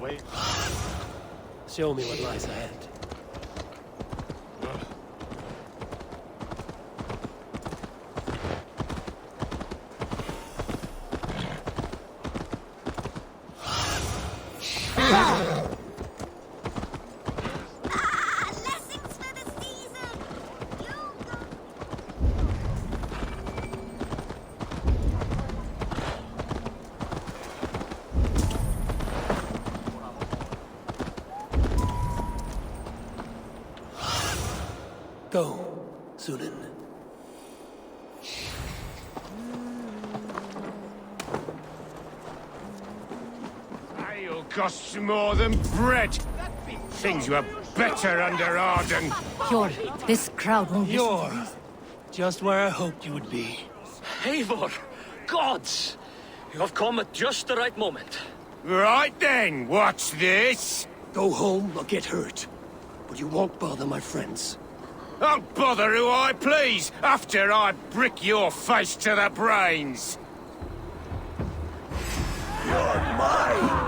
Wait. Show me what lies ahead. Go, Sunan. Ale costs more than bread. Things were better under Arden. Yor, this crowd won't listen to You're these. just where I hoped you would be. Eivor! Gods! You have come at just the right moment. Right then, what's this? Go home or get hurt. But you won't bother my friends. I'll bother who I please, after I brick your face to the brains. You're mine!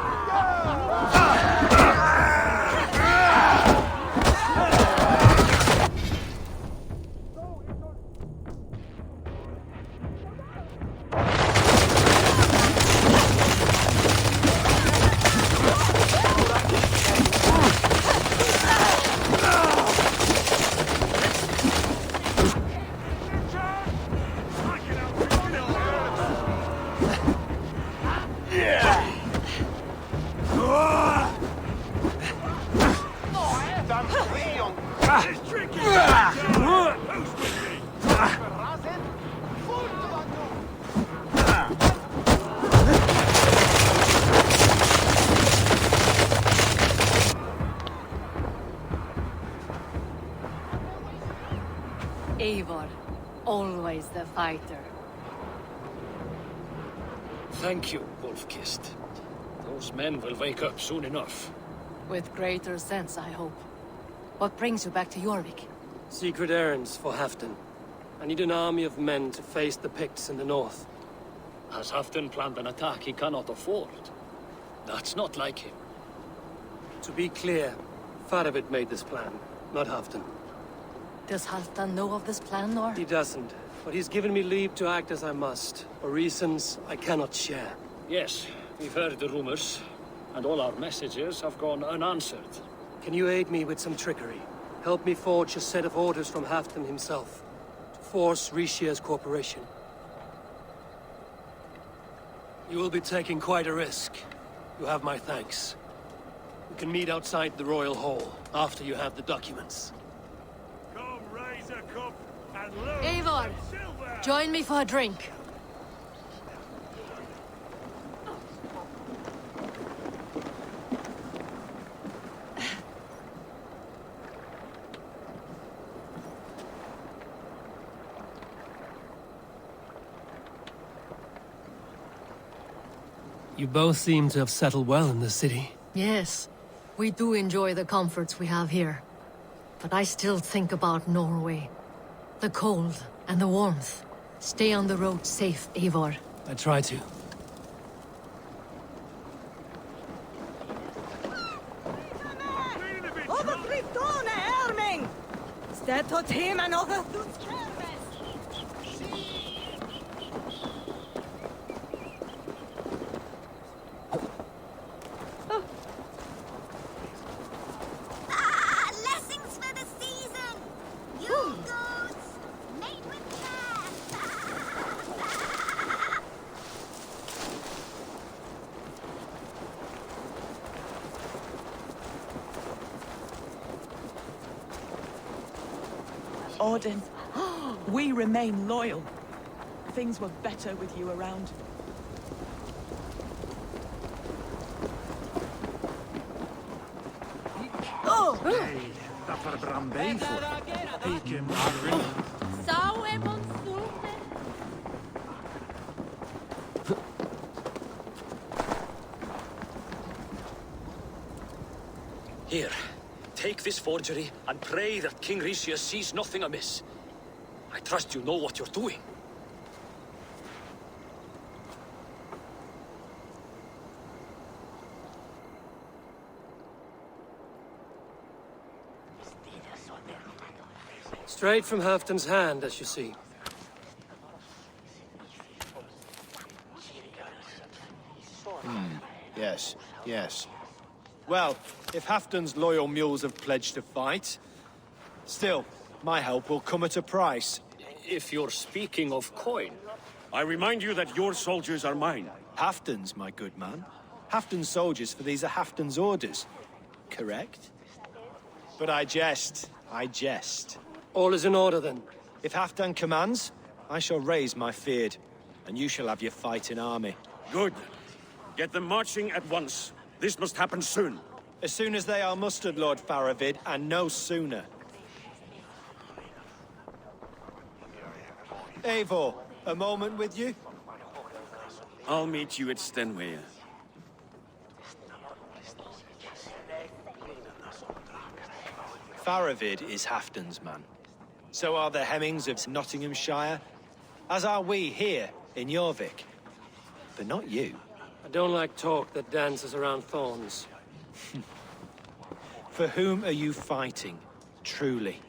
Eivor, always the fighter. Thank you, Wolf-Kissed. Those men will wake up soon enough. With greater sense, I hope. What brings you back to Jorvik? Secret errands for Halfdan. I need an army of men to face the Picts in the north. Has Halfdan planned an attack he cannot afford? That's not like him. To be clear, Faravid made this plan, not Halfdan. Does Halfdan know of this plan, or? He doesn't, but he's given me leave to act as I must, for reasons I cannot share. Yes, we've heard the rumors, and all our messages have gone unanswered. Can you aid me with some trickery? Help me forge a set of orders from Halfdan himself, to force Rishia's cooperation. You will be taking quite a risk. You have my thanks. We can meet outside the Royal Hall, after you have the documents. Come, raise a cup and look Eivor, silver. join me for a drink. You both seem to have settled well in the city. Yes, we do enjoy the comforts we have here. But I still think about Norway. The cold and the warmth. Stay on the road safe, Eivor. I try to. Blessings for the season! You goats, made with care! Arden, we remain loyal. Things were better with you around. Nej, därför brann dig för. Piken Arvin. Here, take this forgery and pray that King Rishia sees nothing amiss. I trust you know what you're doing. Straight from Halfton's hand, as you see. Yes, yes. Well, if Halfton's loyal mules have pledged to fight, still, my help will come at a price. If you're speaking of coin. I remind you that your soldiers are mine. Halfton's, my good man. Halfton's soldiers, for these are Halfton's orders. Correct? But I jest. I jest. All is in order, then. If Halfdan commands, I shall raise my feared, and you shall have your fighting army. Good. Get them marching at once. This must happen soon. As soon as they are mustered, Lord Faravid, and no sooner. Eivor, a moment with you? I'll meet you at Stenway. Faravid is Halfdan's man. So are the Hemmings of Nottinghamshire, as are we here in Jorvik. But not you. I don't like talk that dances around thorns. For whom are you fighting, truly?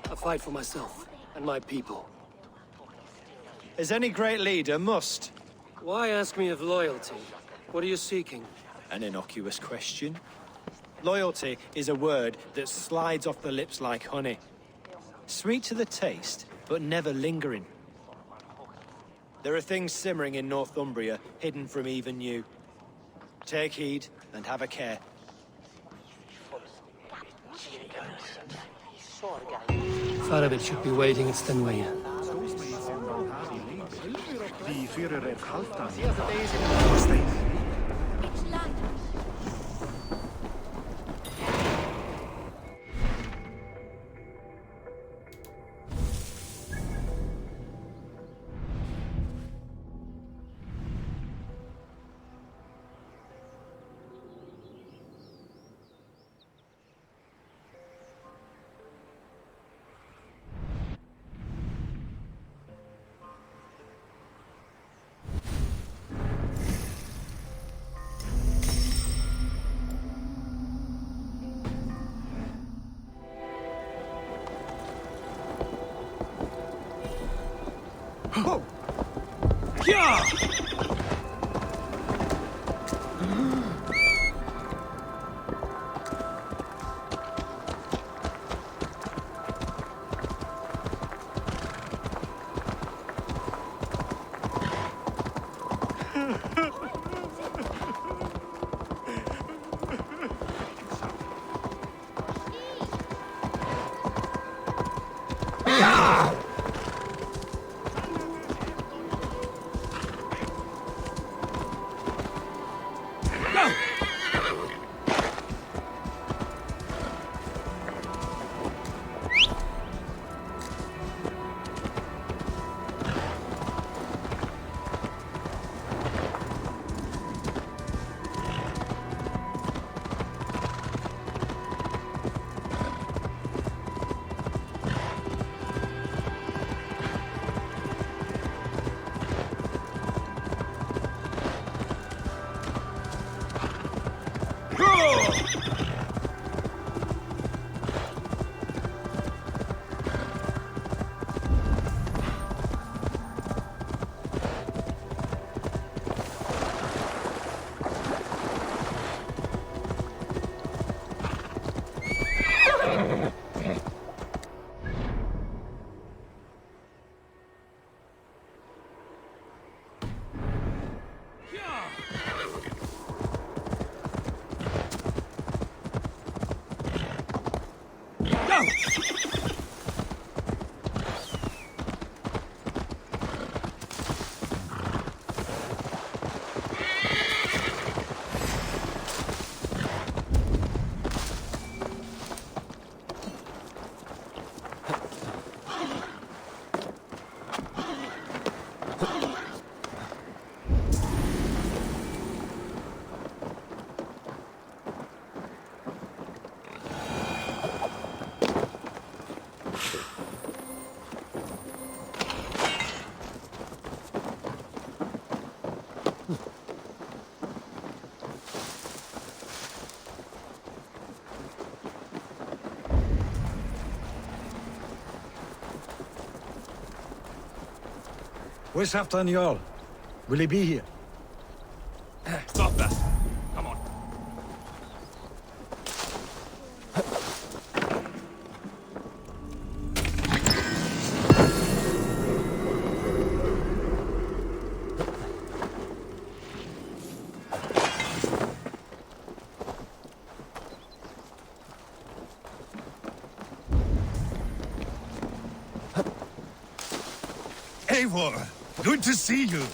I fight for myself and my people. As any great leader must. Why ask me of loyalty? What are you seeking? An innocuous question. Loyalty is a word that slides off the lips like honey. Sweet to the taste, but never lingering. There are things simmering in Northumbria, hidden from even you. Take heed, and have a care. Faravid should be waiting at Stenway. Die Führer of Halfdan. It's London. Where's Halfdan Jarl? Will he be here? Stop that. Come on. Eivor, good to see you.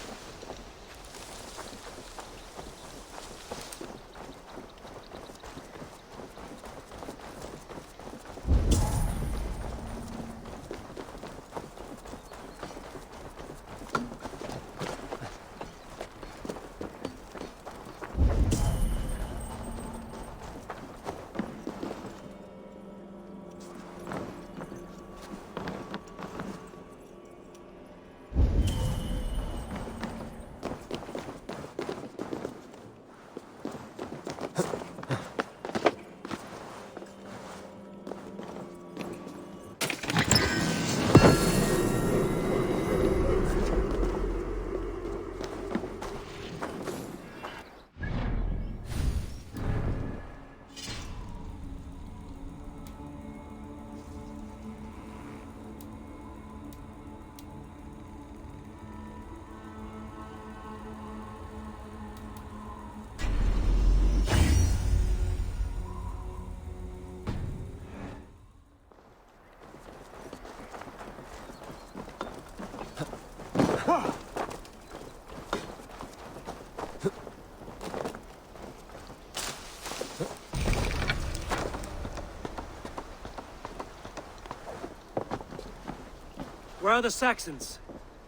Where are the Saxons?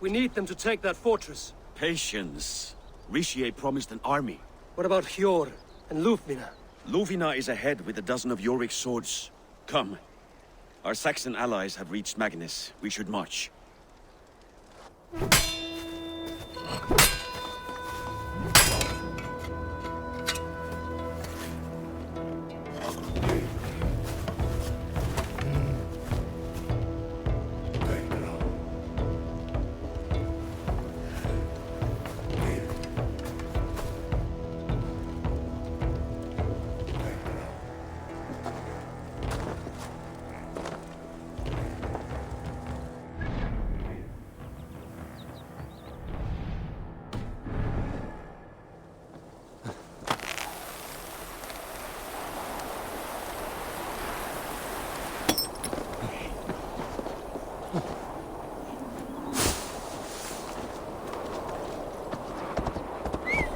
We need them to take that fortress. Patience. Rishi promised an army. What about Hjor and Lufmina? Luvina is ahead with a dozen of Yorik's swords. Come. Our Saxon allies have reached Magnus. We should march.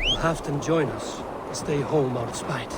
We'll have them join us and stay home out of spite.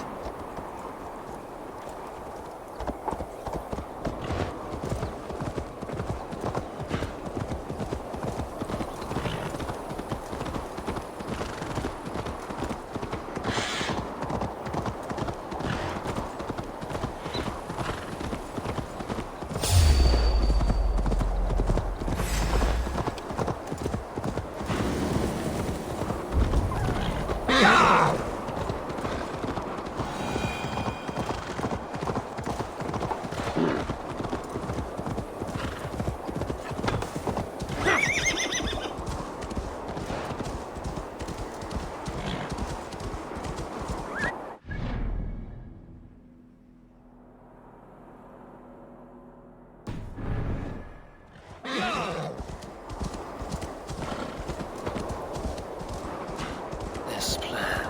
This plan,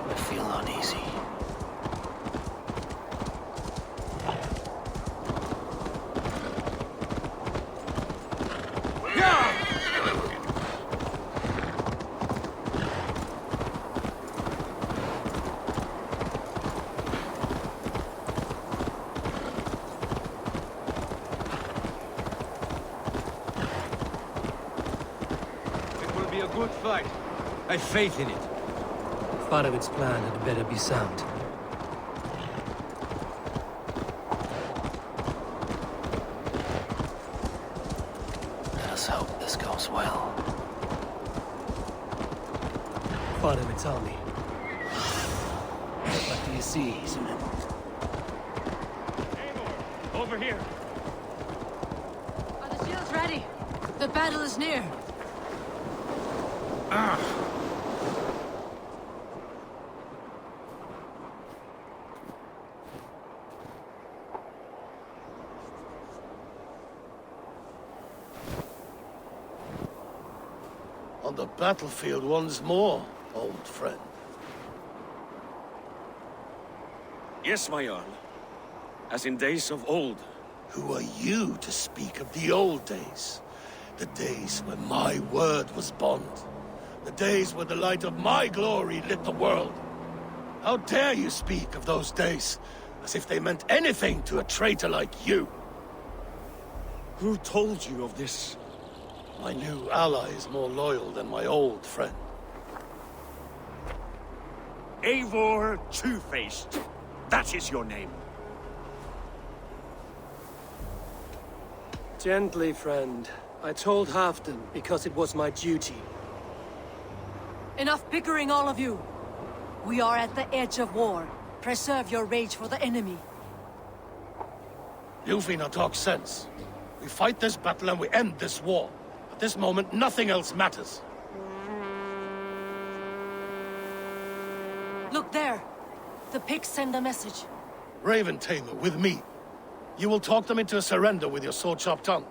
I feel uneasy. It will be a good fight. I have faith in it. Farovit's plan had better be sound. Let us hope this goes well. Farovit's army. What do you see, Isman? Over here. Are the shields ready? The battle is near. On the battlefield once more, old friend. Yes, my Jarl. As in days of old. Who are you to speak of the old days? The days when my word was bond. The days when the light of my glory lit the world. How dare you speak of those days, as if they meant anything to a traitor like you? Who told you of this? My new ally is more loyal than my old friend. Eivor Two-Faced. That is your name. Gently, friend. I told Halfdan because it was my duty. Enough bickering, all of you! We are at the edge of war. Preserve your rage for the enemy. Ljufina talks sense. We fight this battle and we end this war. At this moment, nothing else matters. Look there! The pigs send a message. Raven Tamer, with me. You will talk them into a surrender with your sword-sharp tongue.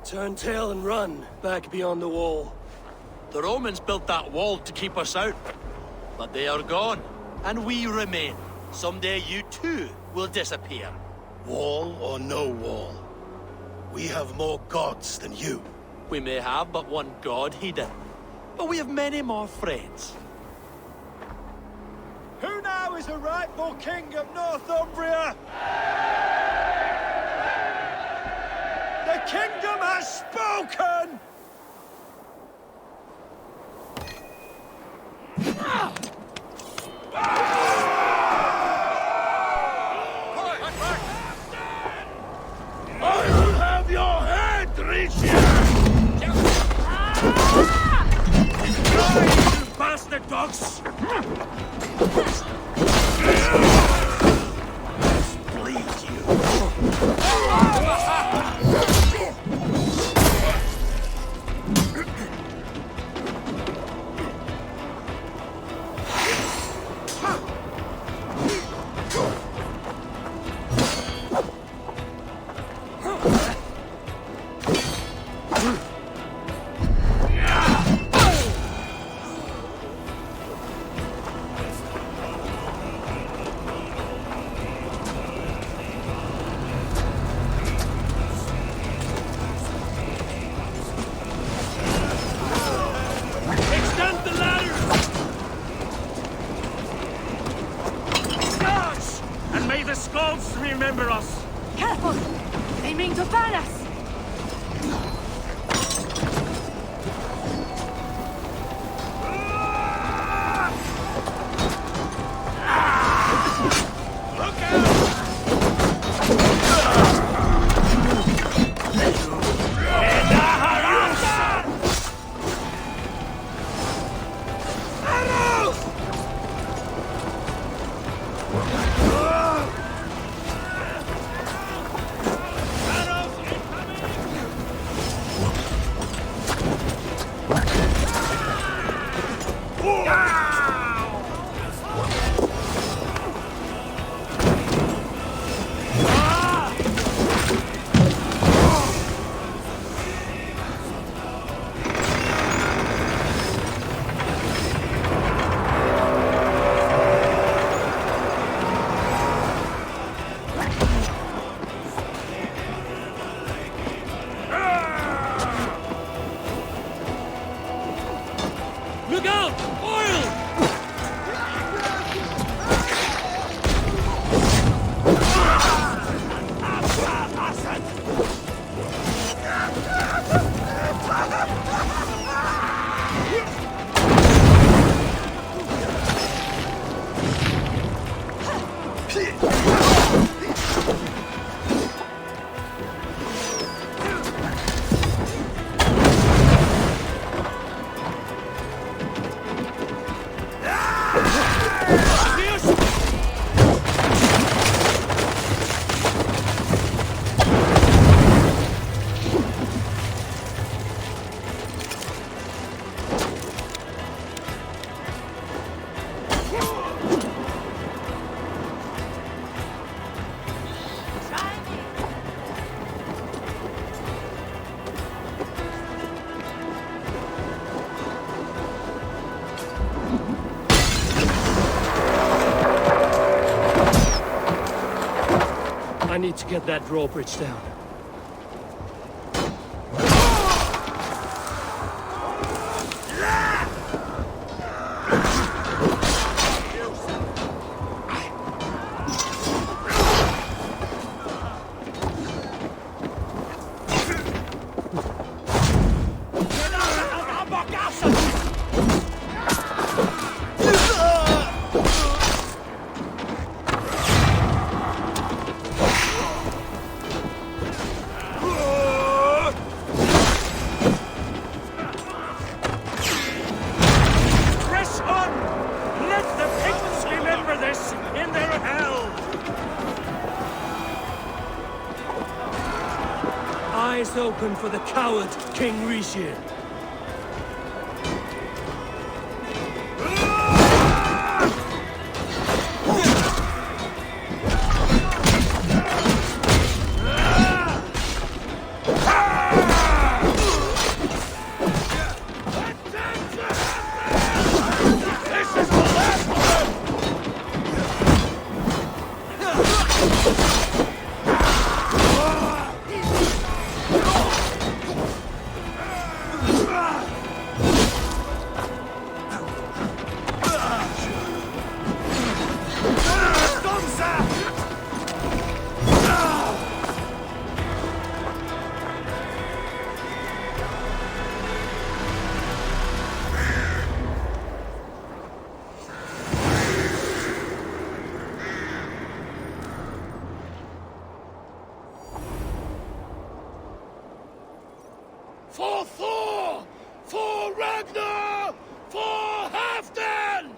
Turn tail and run, back beyond the wall. The Romans built that wall to keep us out. But they are gone, and we remain. Someday you too will disappear. Wall or no wall, we have more gods than you. We may have but one god, Hedon. But we have many more friends. Who now is the rightful king of Northumbria? The kingdom has spoken! I will have your head, Rishi! Die, you bastard dogs! Bleed you! Remember us! Careful! They mean to ban us! I need to get that drawbridge down. Eyes open for the coward, King Rishir. For Thor! For Ragnar! For Halfdan!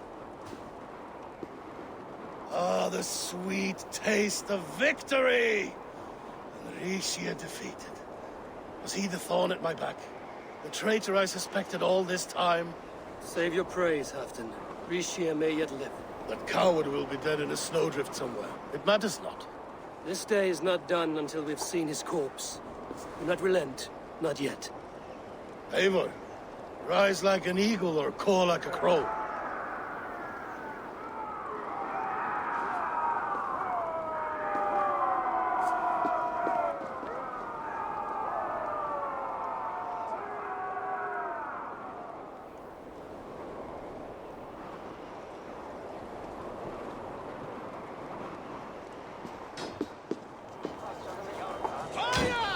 Ah, the sweet taste of victory! And Rishia defeated. Was he the thorn at my back? The traitor I suspected all this time? Save your praise, Halfdan. Rishia may yet live. That coward will be dead in a snowdrift somewhere. It matters not. This day is not done until we've seen his corpse. Do not relent. Not yet. Eivor, rise like an eagle or caw like a crow.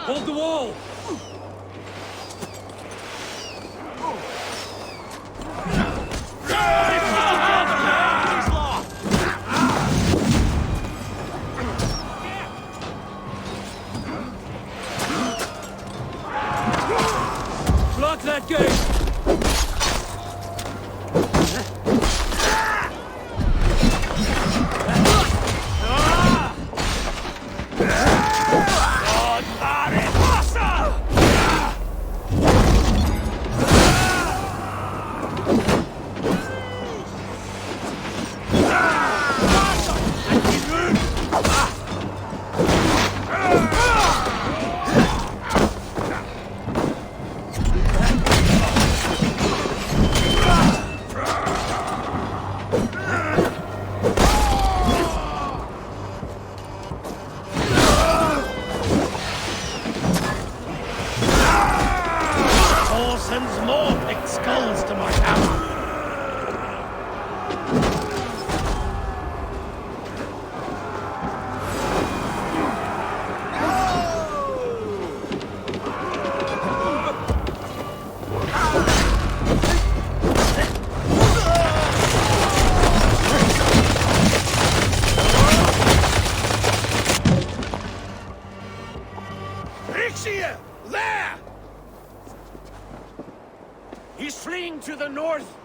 Hold the wall! Block that gate! king to the north!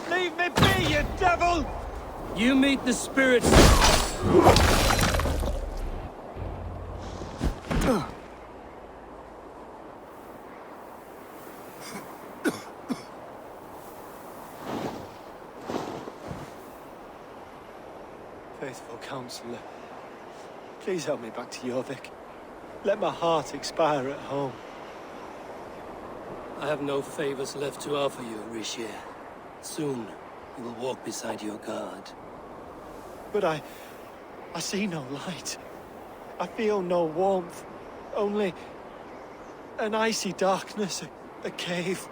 Leave me be, you devil! You meet the spirits. Faithful counselor, please help me back to Jorvik. Let my heart expire at home. I have no favors left to offer you, Rishi. Soon, you will walk beside your guard. But I see no light. I feel no warmth. Only an icy darkness, a cave.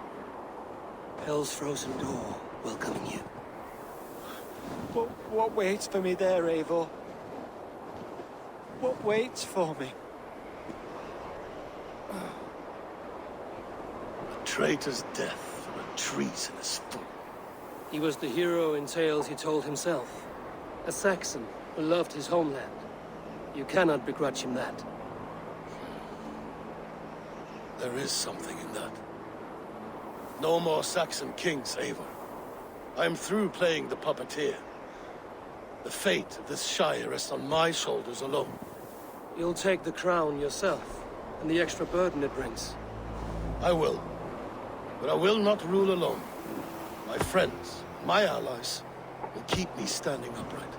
Hell's frozen door welcoming you. What waits for me there, Eivor? What waits for me? A traitor's death and a treasonous fool. He was the hero in tales he told himself. A Saxon who loved his homeland. You cannot begrudge him that. There is something in that. No more Saxon kings, Eivor. I am through playing the puppeteer. The fate of this Shire rests on my shoulders alone. You'll take the crown yourself, and the extra burden it brings. I will. But I will not rule alone. My friends, my allies, will keep me standing upright.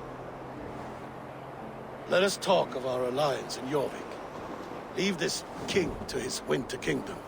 Let us talk of our alliance in Jorvik. Leave this king to his winter kingdom.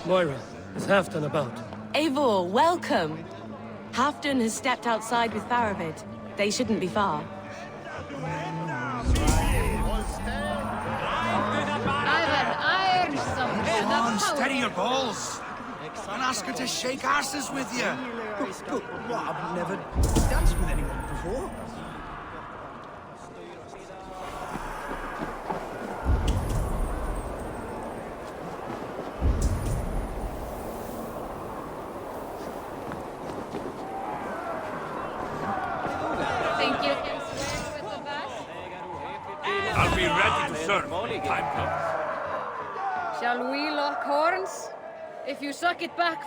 Moira, is Halfdan about? Eivor, welcome. Halfdan has stepped outside with Faravid. They shouldn't be far. Go on, steady your balls. And ask her to shake arses with you. But what, I've never danced with anyone before. I'll be ready to serve when time comes. Shall we lock horns? If you suck it back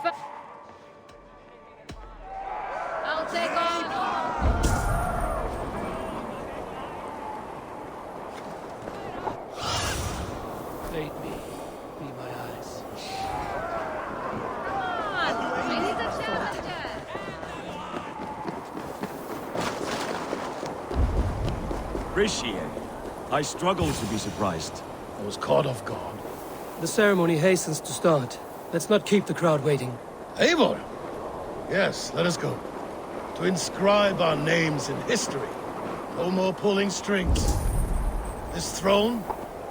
I'll take on. Bade me be my eyes. appreciate. I struggle to be surprised. I was caught off guard. The ceremony hastens to start. Let's not keep the crowd waiting. Eivor! Yes, let us go. To inscribe our names in history. No more pulling strings. This throne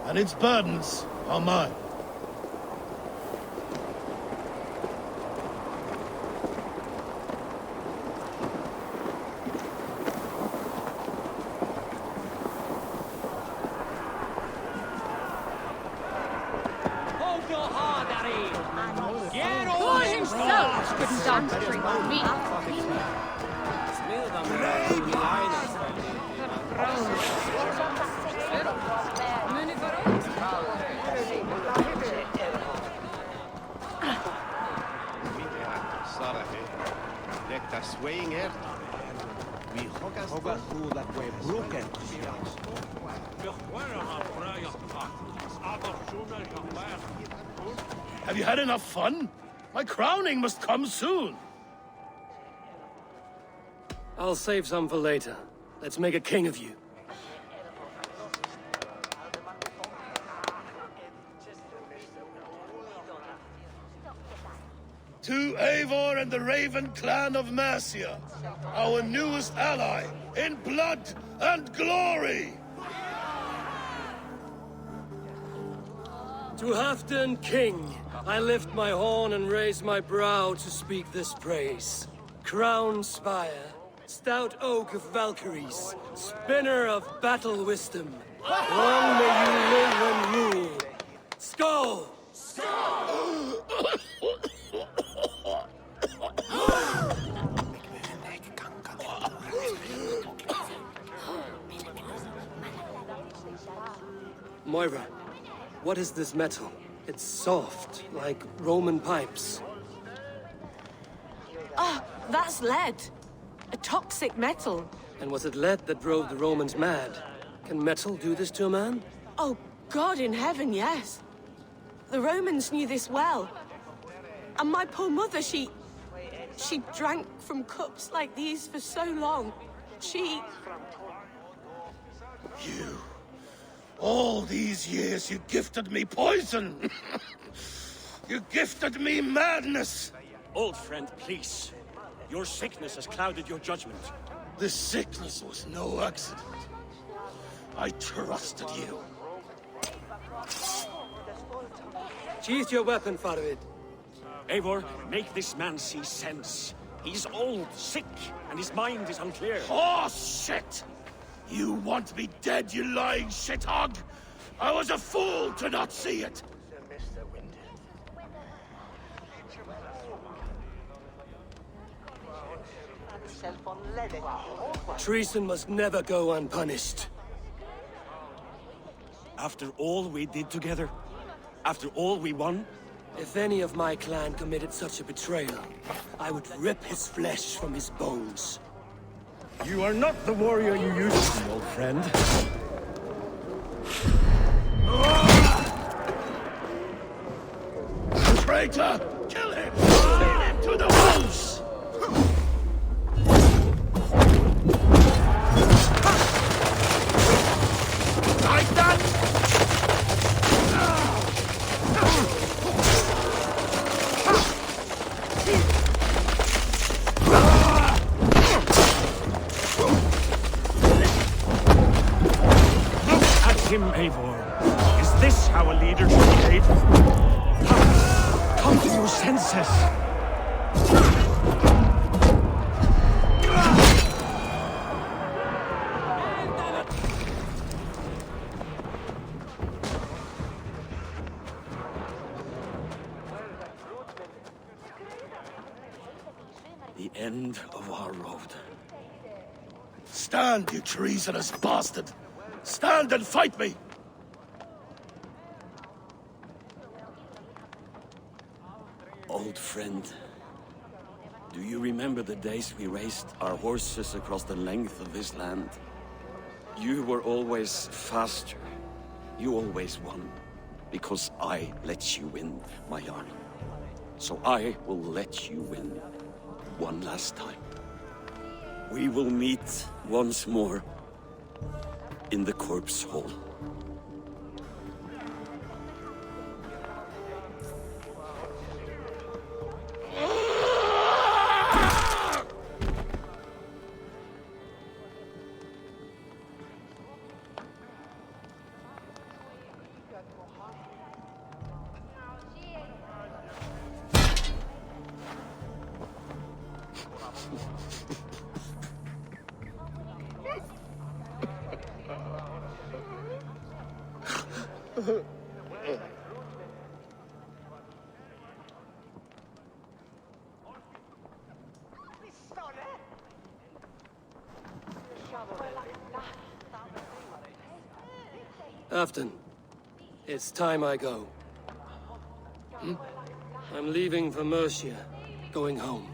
and its burdens are mine. Couldn't dance free with me. Have you had enough fun? My crowning must come soon. I'll save some for later. Let's make a king of you. To Eivor and the Raven clan of Mercia, our newest ally in blood and glory. To Halfdan, king, I lift my horn and raise my brow to speak this praise. Crown spire, stout oak of Valkyries, spinner of battle wisdom. Long may you live and rule. Skull! Moira, what is this metal? It's soft, like Roman pipes. Ah, that's lead. A toxic metal. And was it lead that drove the Romans mad? Can metal do this to a man? Oh, God in heaven, yes. The Romans knew this well. And my poor mother, she drank from cups like these for so long. She... You... All these years you gifted me poison! You gifted me madness! Old friend, please. Your sickness has clouded your judgment. This sickness was no accident. I trusted you. Sheathe your weapon, Farvid. Eivor, make this man see sense. He's old, sick, and his mind is unclear. Oh, shit! You want me dead, you lying shithog? I was a fool to not see it! Treason must never go unpunished. After all we did together? After all we won? If any of my clan committed such a betrayal, I would rip his flesh from his bones. You are not the warrior you used to be, old friend. Traitor! Kill him! Lead him to the wolves! Like that! Him, Eivor. Is this how a leader should behave? Come to your senses. The end of our road. Stand, you treasonous bastard! Stand and fight me! Old friend, do you remember the days we raced our horses across the length of this land? You were always faster. You always won. Because I let you win, my Jarl. So I will let you win. One last time. We will meet once more. in the corpse hole. Afton, it's time I go. I'm leaving for Mercia, going home.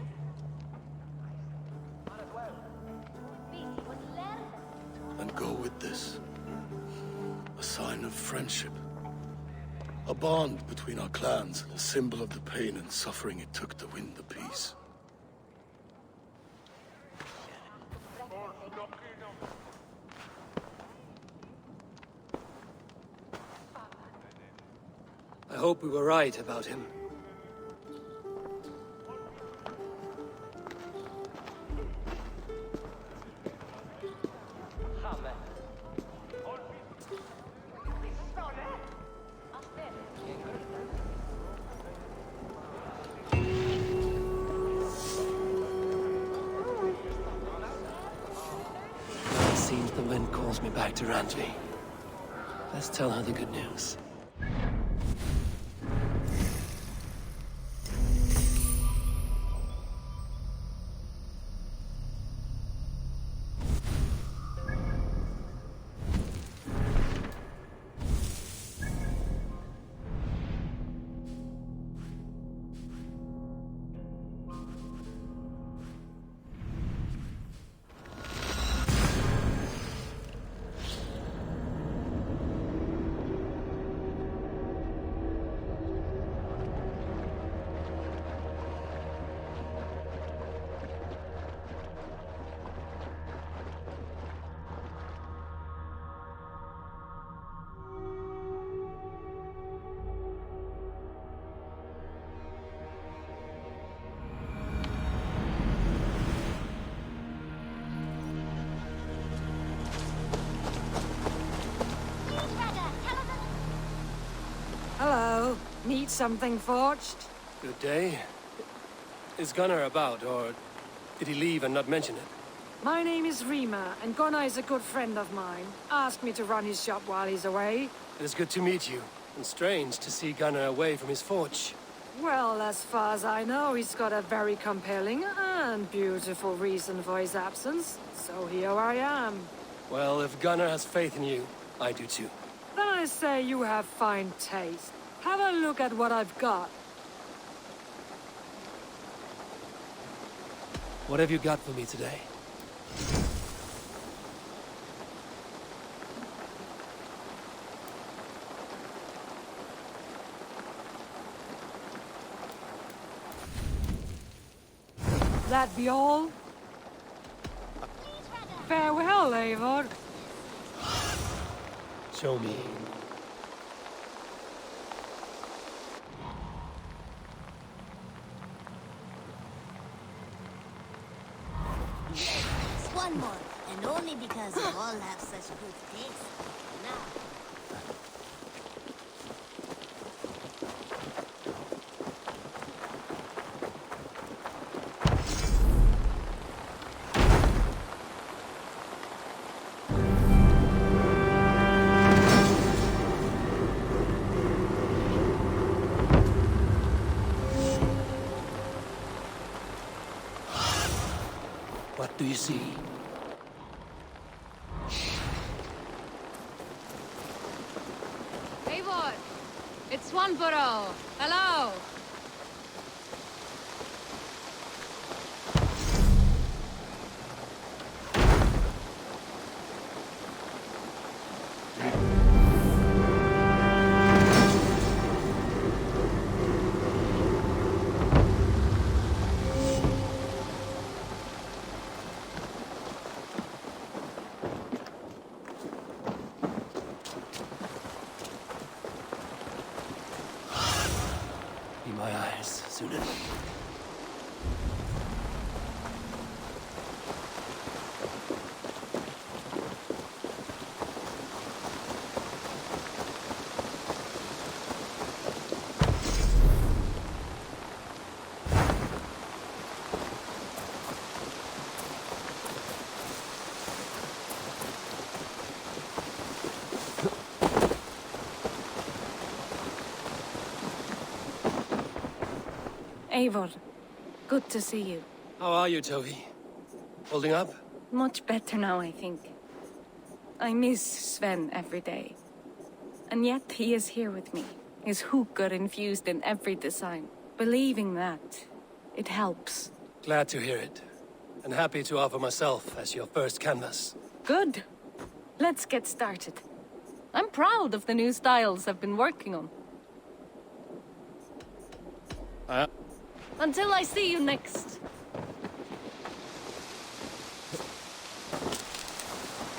And go with this. A sign of friendship. A bond between our clans, a symbol of the pain and suffering it took to win the peace. I hope we were right about him. It seems the wind calls me back to Randvi. Let's tell her the good news. Hello. Need something forged? Good day. Is Gunnar about, or did he leave and not mention it? My name is Rima, and Gunnar is a good friend of mine. Asked me to run his shop while he's away. It is good to meet you, and strange to see Gunnar away from his forge. Well, as far as I know, he's got a very compelling and beautiful reason for his absence. So here I am. Well, if Gunnar has faith in you, I do too. Then I say you have fine taste. Have a look at what I've got. What have you got for me today? That be all? Farewell, Eivor. Show me. One more, and only because you all have such good taste. Now. What do you see? Eivor! It's Swanborough! Hello! sooner. Eivor, good to see you. How are you, Toby? Holding up? Much better now, I think. I miss Sven every day. And yet he is here with me. His hook are infused in every design. Believing that, it helps. Glad to hear it. And happy to offer myself as your first canvas. Good. Let's get started. I'm proud of the new styles I've been working on. Until I see you next.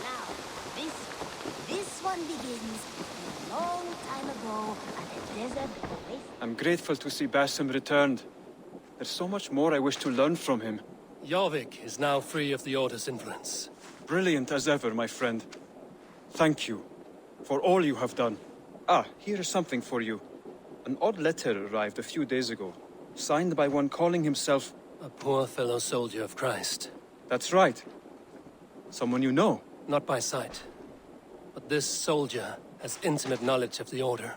Now, this one begins a long time ago at a desert oasis. I'm grateful to see Basim returned. There's so much more I wish to learn from him. Jorvik is now free of the Order's influence. Brilliant as ever, my friend. Thank you for all you have done. Ah, here is something for you. An odd letter arrived a few days ago, signed by one calling himself... A poor fellow soldier of Christ. That's right. Someone you know. Not by sight. But this soldier has intimate knowledge of the Order.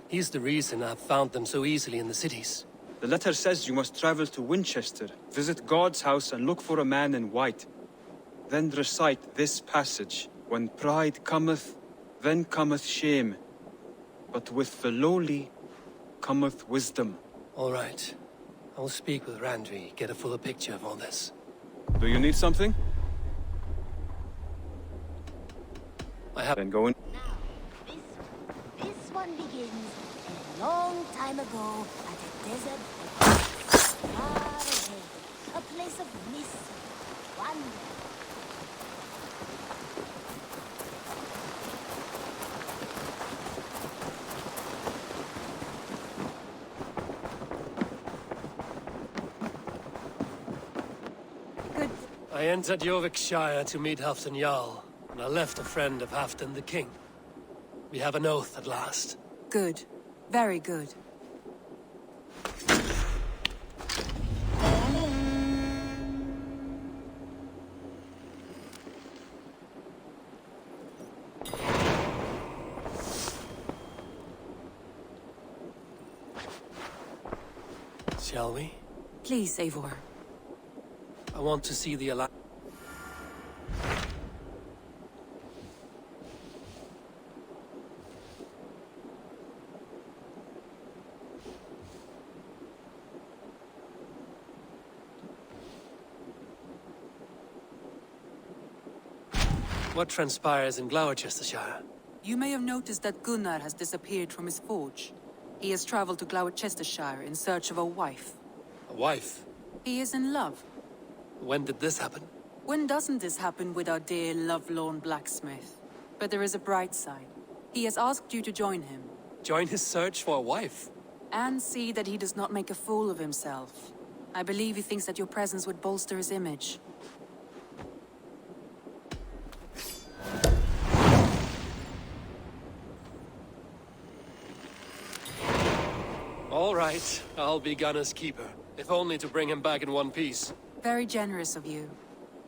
He's the reason I've found them so easily in the cities. The letter says you must travel to Winchester, visit God's house and look for a man in white. Then recite this passage. When pride cometh, then cometh shame. But with the lowly cometh wisdom. All right. I'll speak with Randvi, get a fuller picture of all this. Do you need something? I have... Then go in. Now, this one begins a long time ago at a desert oasis. Far ahead, a place of mystery, wonder. I entered Jorvikshire to meet Halfdan Jarl, and I left a friend of Halfdan the King. We have an oath at last. Good. Very good. Shall we? Please, Eivor. I want to see the Alliance. What transpires in Gloucestershire? You may have noticed that Gunnar has disappeared from his forge. He has traveled to Gloucestershire in search of a wife. A wife? He is in love. When did this happen? When doesn't this happen with our dear lovelorn blacksmith? But there is a bright side. He has asked you to join him. Join his search for a wife? And see that he does not make a fool of himself. I believe he thinks that your presence would bolster his image. All right, I'll be Gunner's keeper, if only to bring him back in one piece. Very generous of you.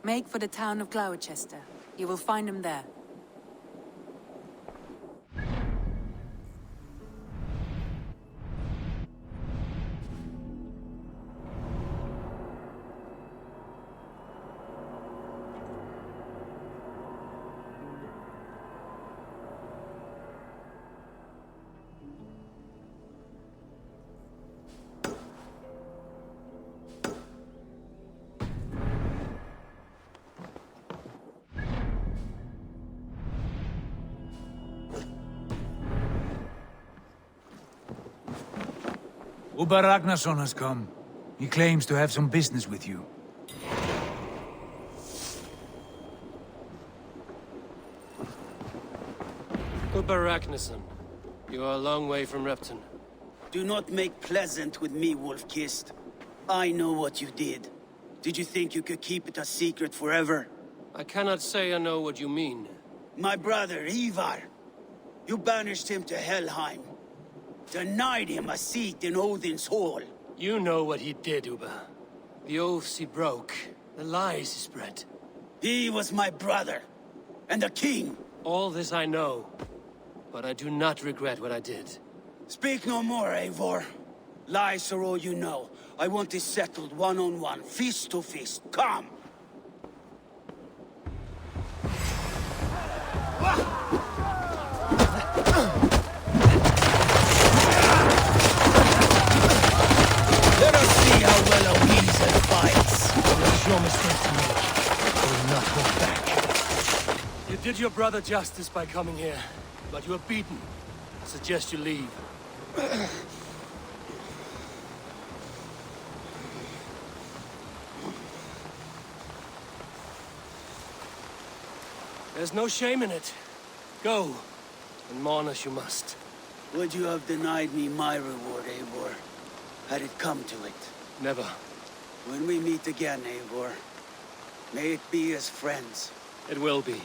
Make for the town of Gloucester. You will find him there. Ubba Ragnarsson has come. He claims to have some business with you. Ubba Ragnarsson, you are a long way from Repton. Do not make pleasant with me, Wolf-Kissed. I know what you did. Did you think you could keep it a secret forever? I cannot say I know what you mean. My brother, Ivar. You banished him to Helheim. Denied him a seat in Odin's hall. You know what he did, Uba. The oaths he broke. The lies he spread. He was my brother. And the king. All this I know. But I do not regret what I did. Speak no more, Eivor. Lies are all you know. I want this settled one-on-one, fist to fist. Come! Let us see how well a weasel fights. It's your mistake to make. I will not hold back. You did your brother justice by coming here, but you are beaten. I suggest you leave. There's no shame in it. Go, and mourn as you must. Would you have denied me my reward, Eivor? Had it come to it? Never. When we meet again, Eivor, may it be as friends. It will be.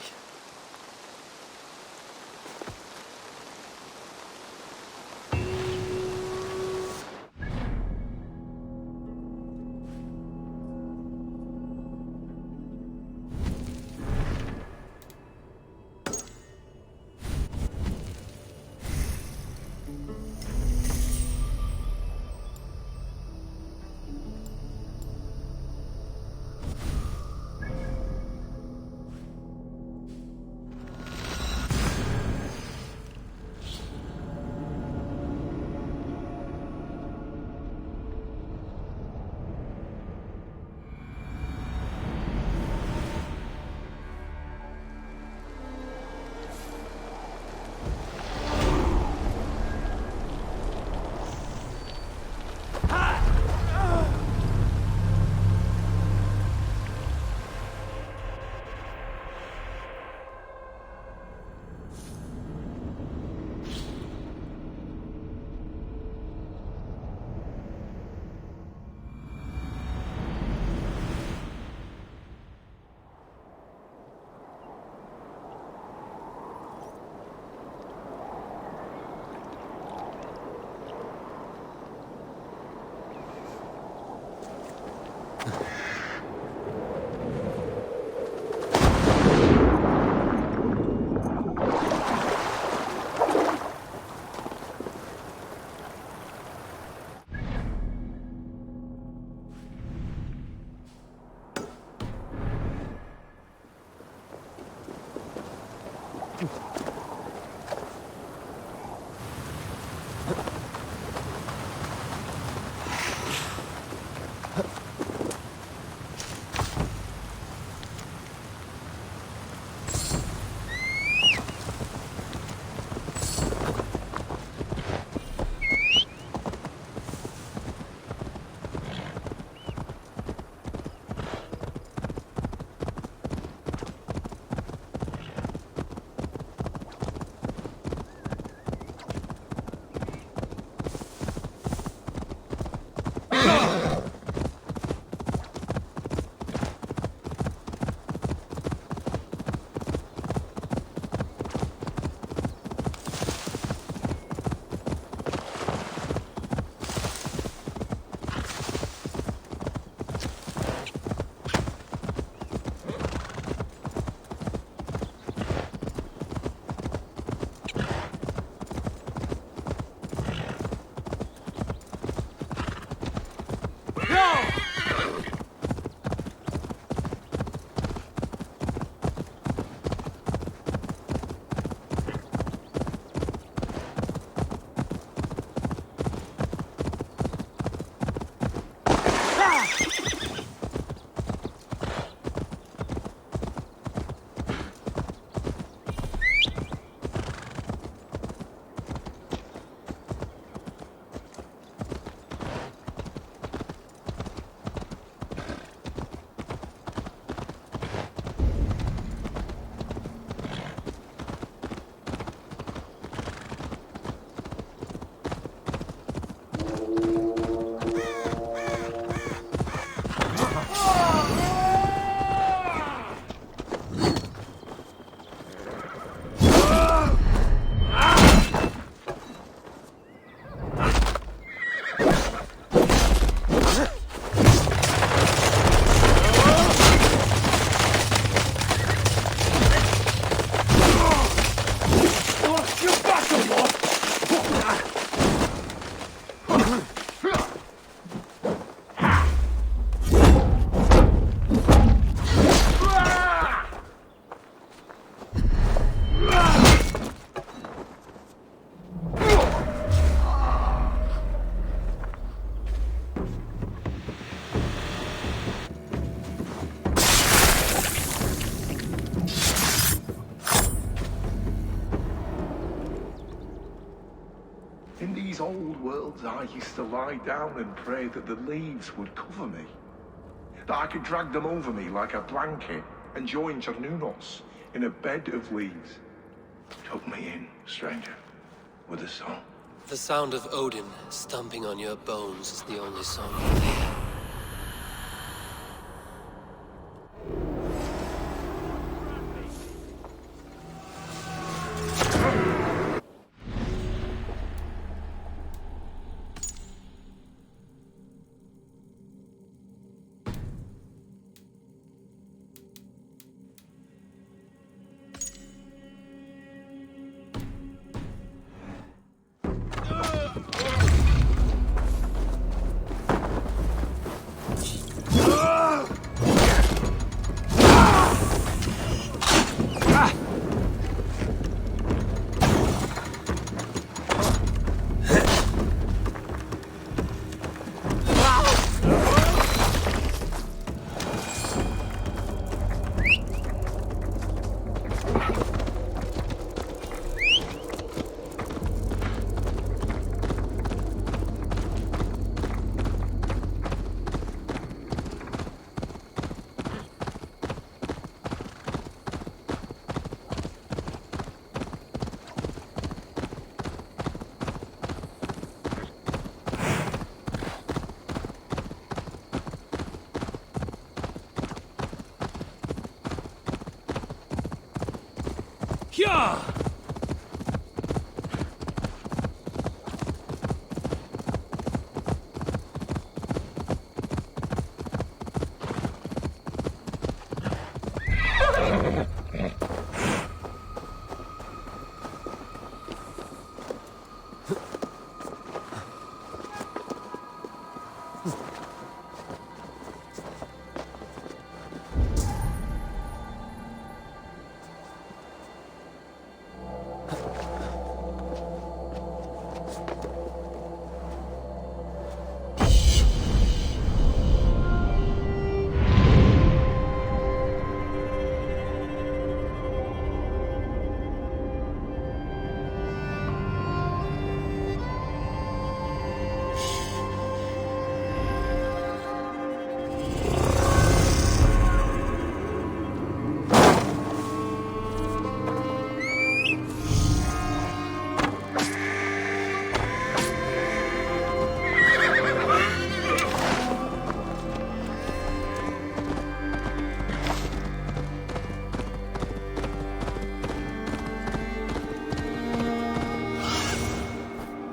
In these old worlds, I used to lie down and pray that the leaves would cover me. That I could drag them over me like a blanket and join Cernunos in a bed of leaves. Tuck me in, stranger, with a song. The sound of Odin stomping on your bones is the only song you hear. Yeah!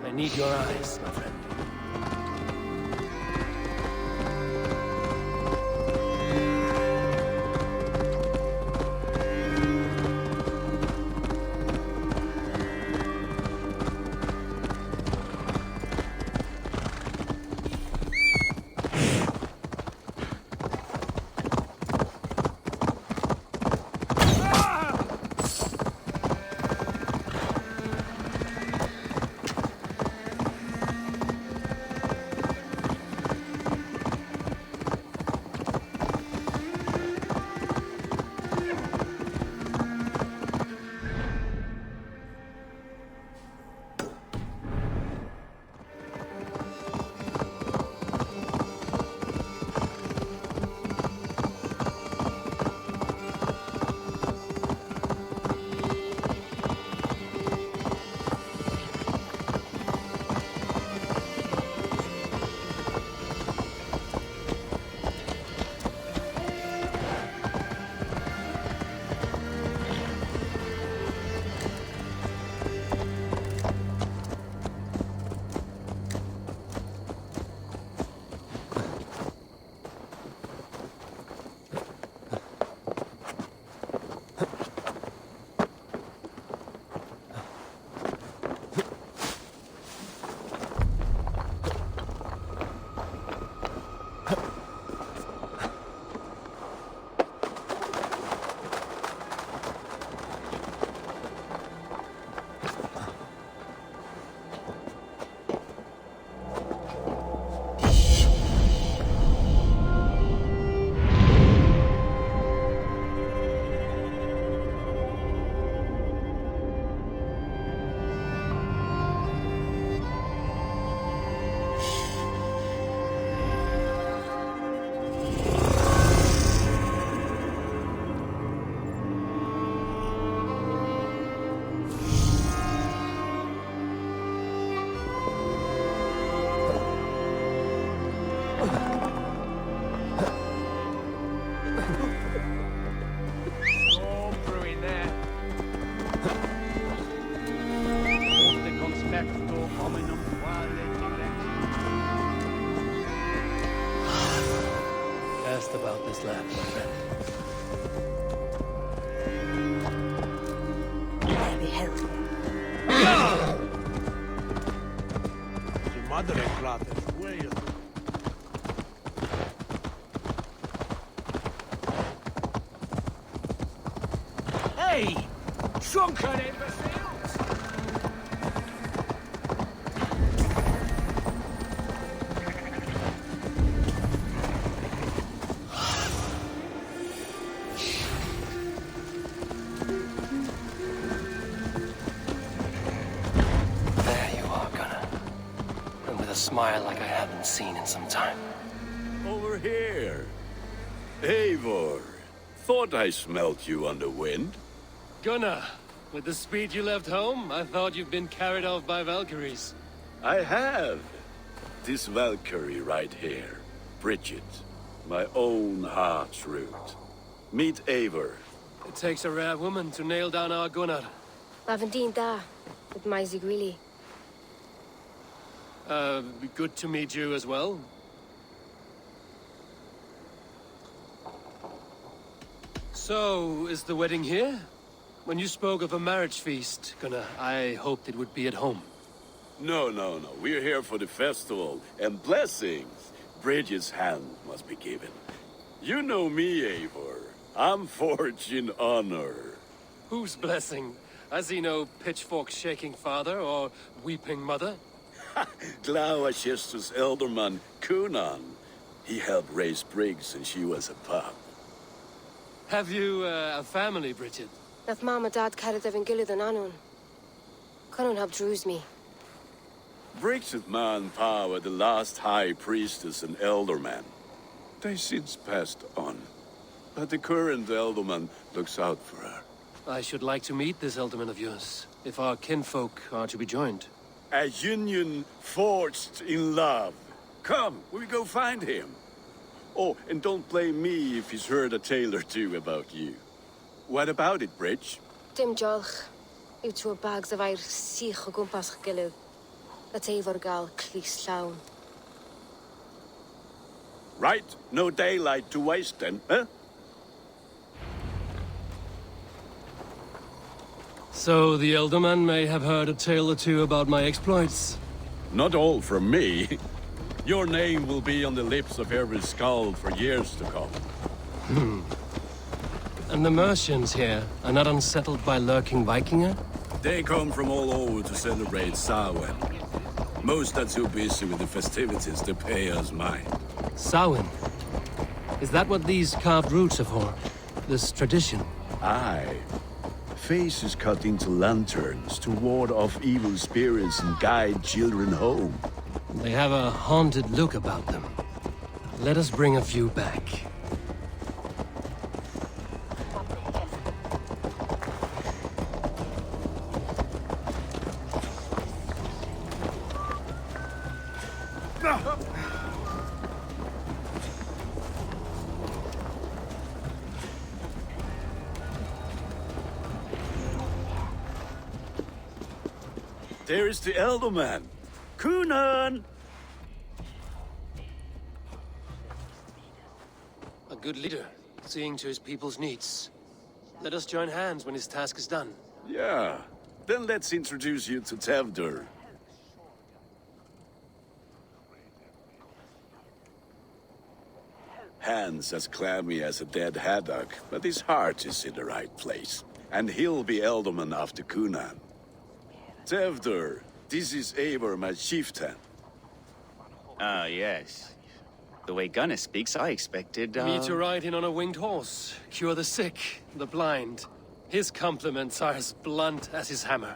I need your eyes, my friend. this land, my friend. There we help. Su madre plata, güey. Hey! Drunken imbeciles! There you are, Gunnar. And with a smile like I haven't seen in some time. Over here. Eivor. Thought I smelt you on the wind. Gunnar, with the speed you left home, I thought you'd been carried off by Valkyries. I have. This Valkyrie right here. Bridget. My own heart's root. Meet Eivor. It takes a rare woman to nail down our Gunnar. Lavendine da, with my Zigrili. Good to meet you as well. So, is the wedding here? When you spoke of a marriage feast, Gunnar, I hoped it would be at home. No. We're here for the festival and blessings. Bridget's hand must be given. You know me, Eivor. I'm forged in honor. Whose blessing? I see no pitchfork-shaking father or weeping mother. Glauachester's elderman, Kunan. He helped raise Briggs and she was a pup. Have you a family, Bridget? Nath Mama Dad carried Evan Gillid and Anun. Couldn't have drews me. Briggs and Man Pa were the last high priestess and elderman. They since passed on. But the current elderman looks out for her. I should like to meet this elderman of yours, if our kinfolk are to be joined. A union forged in love. Come, we go find him. Oh, and don't blame me if he's heard a tale or two about you. What about it, Bridge? Dim jolch. Yw tŵ bags of air sich o gwmpas gilydd. A teifwr gael clis llawn. Right, no daylight to waste then, huh? So the elderman may have heard a tale or two about my exploits. Not all from me. Your name will be on the lips of every skald for years to come. And the Mercians here are not unsettled by lurking Vikinger? They come from all over to celebrate Samhain. Most are too busy with the festivities to pay us mind. Samhain? Is that what these carved roots are for? This tradition? Aye. Faces cut into lanterns to ward off evil spirits and guide children home. They have a haunted look about them. Let us bring a few back. There is the elderman. Kunan! A good leader, seeing to his people's needs. Let us join hands when his task is done. Yeah. Then let's introduce you to Tevdur. Hands as clammy as a dead haddock, but his heart is in the right place. And he'll be elderman after Kunan. Tevdur, this is Eivor, my chieftain. Ah, yes. The way Gunnar speaks, I expected, Me to ride in on a winged horse, cure the sick, the blind. His compliments are as blunt as his hammer.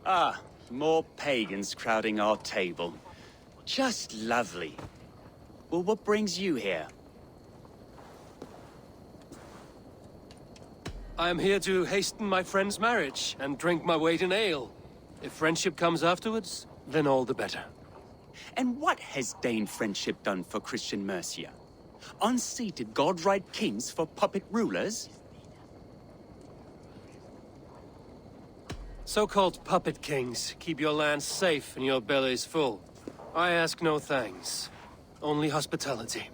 Ah, more pagans crowding our table. Just lovely. Well, what brings you here? I am here to hasten my friend's marriage and drink my weight in ale. If friendship comes afterwards, then all the better. And what has Dane friendship done for Christian Mercia? Unseated god-right kings for puppet rulers? So-called puppet kings keep your lands safe and your bellies full. I ask no thanks, only hospitality.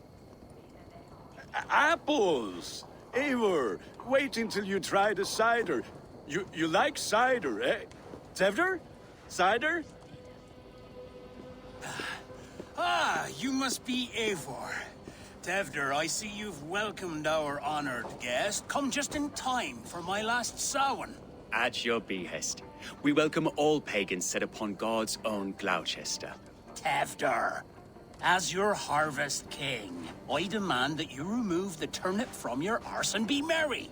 Apples! Eivor, wait until you try the cider. You like cider, eh? Tevder? Cider? Ah, you must be Eivor. Tevder, I see you've welcomed our honored guest. Come just in time for my last Samhain. At your behest. We welcome all pagans set upon God's own Gloucester. Tevder, as your harvest king, I demand that you remove the turnip from your arse and be merry.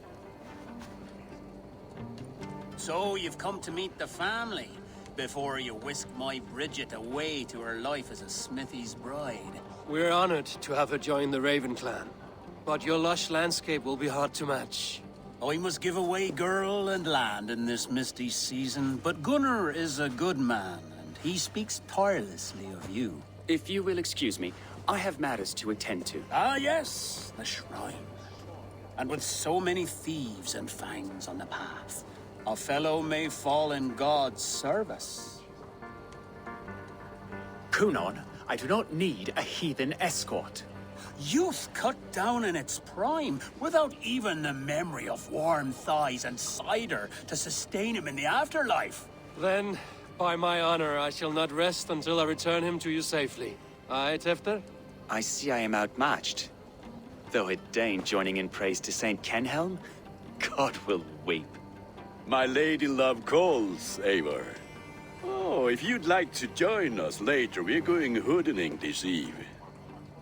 So you've come to meet the family before you whisk my Bridget away to her life as a smithy's bride. We're honored to have her join the Raven clan, but your lush landscape will be hard to match. I must give away girl and land in this misty season, but Gunnar is a good man, and he speaks tirelessly of you. If you will excuse me, I have matters to attend to. Ah, yes, the shrine. And with so many thieves and fangs on the path, a fellow may fall in God's service. Kunon, I do not need a heathen escort. Youth cut down in its prime, without even the memory of warm thighs and cider to sustain him in the afterlife. Then, by my honor, I shall not rest until I return him to you safely. Aye, Tefter? I see I am outmatched. Though it deign joining in praise to Saint Kenhelm, God will weep. My lady love calls, Eivor. Oh, if you'd like to join us later, we're going hoodening this eve.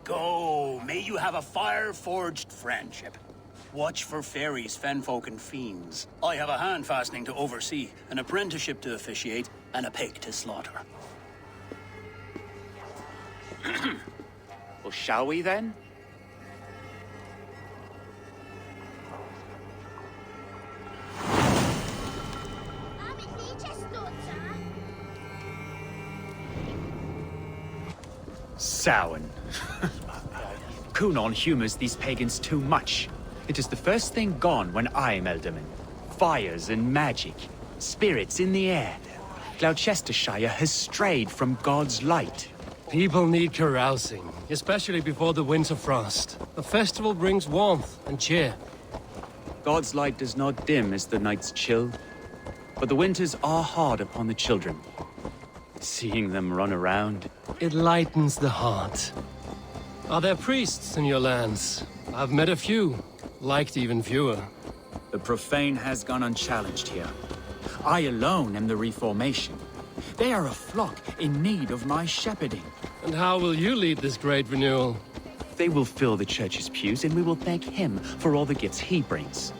Go, may you have a fire-forged friendship. Watch for fairies, fenfolk, and fiends. I have a hand fastening to oversee, an apprenticeship to officiate, and a pig to slaughter. Well, shall we then? Samhain. Kunon humors these pagans too much. It is the first thing gone when I am Elderman. Fires and magic, spirits in the air. Gloucestershire has strayed from God's light. People need carousing, especially before the winter frost. A festival brings warmth and cheer. God's light does not dim as the nights chill, but the winters are hard upon the children. Seeing them run around, it lightens the heart. Are there priests in your lands? I've met a few, liked even fewer. The profane has gone unchallenged here. I alone am the reformation. They are a flock in need of my shepherding. And how will you lead this great renewal? They will fill the church's pews, and we will thank him for all the gifts he brings.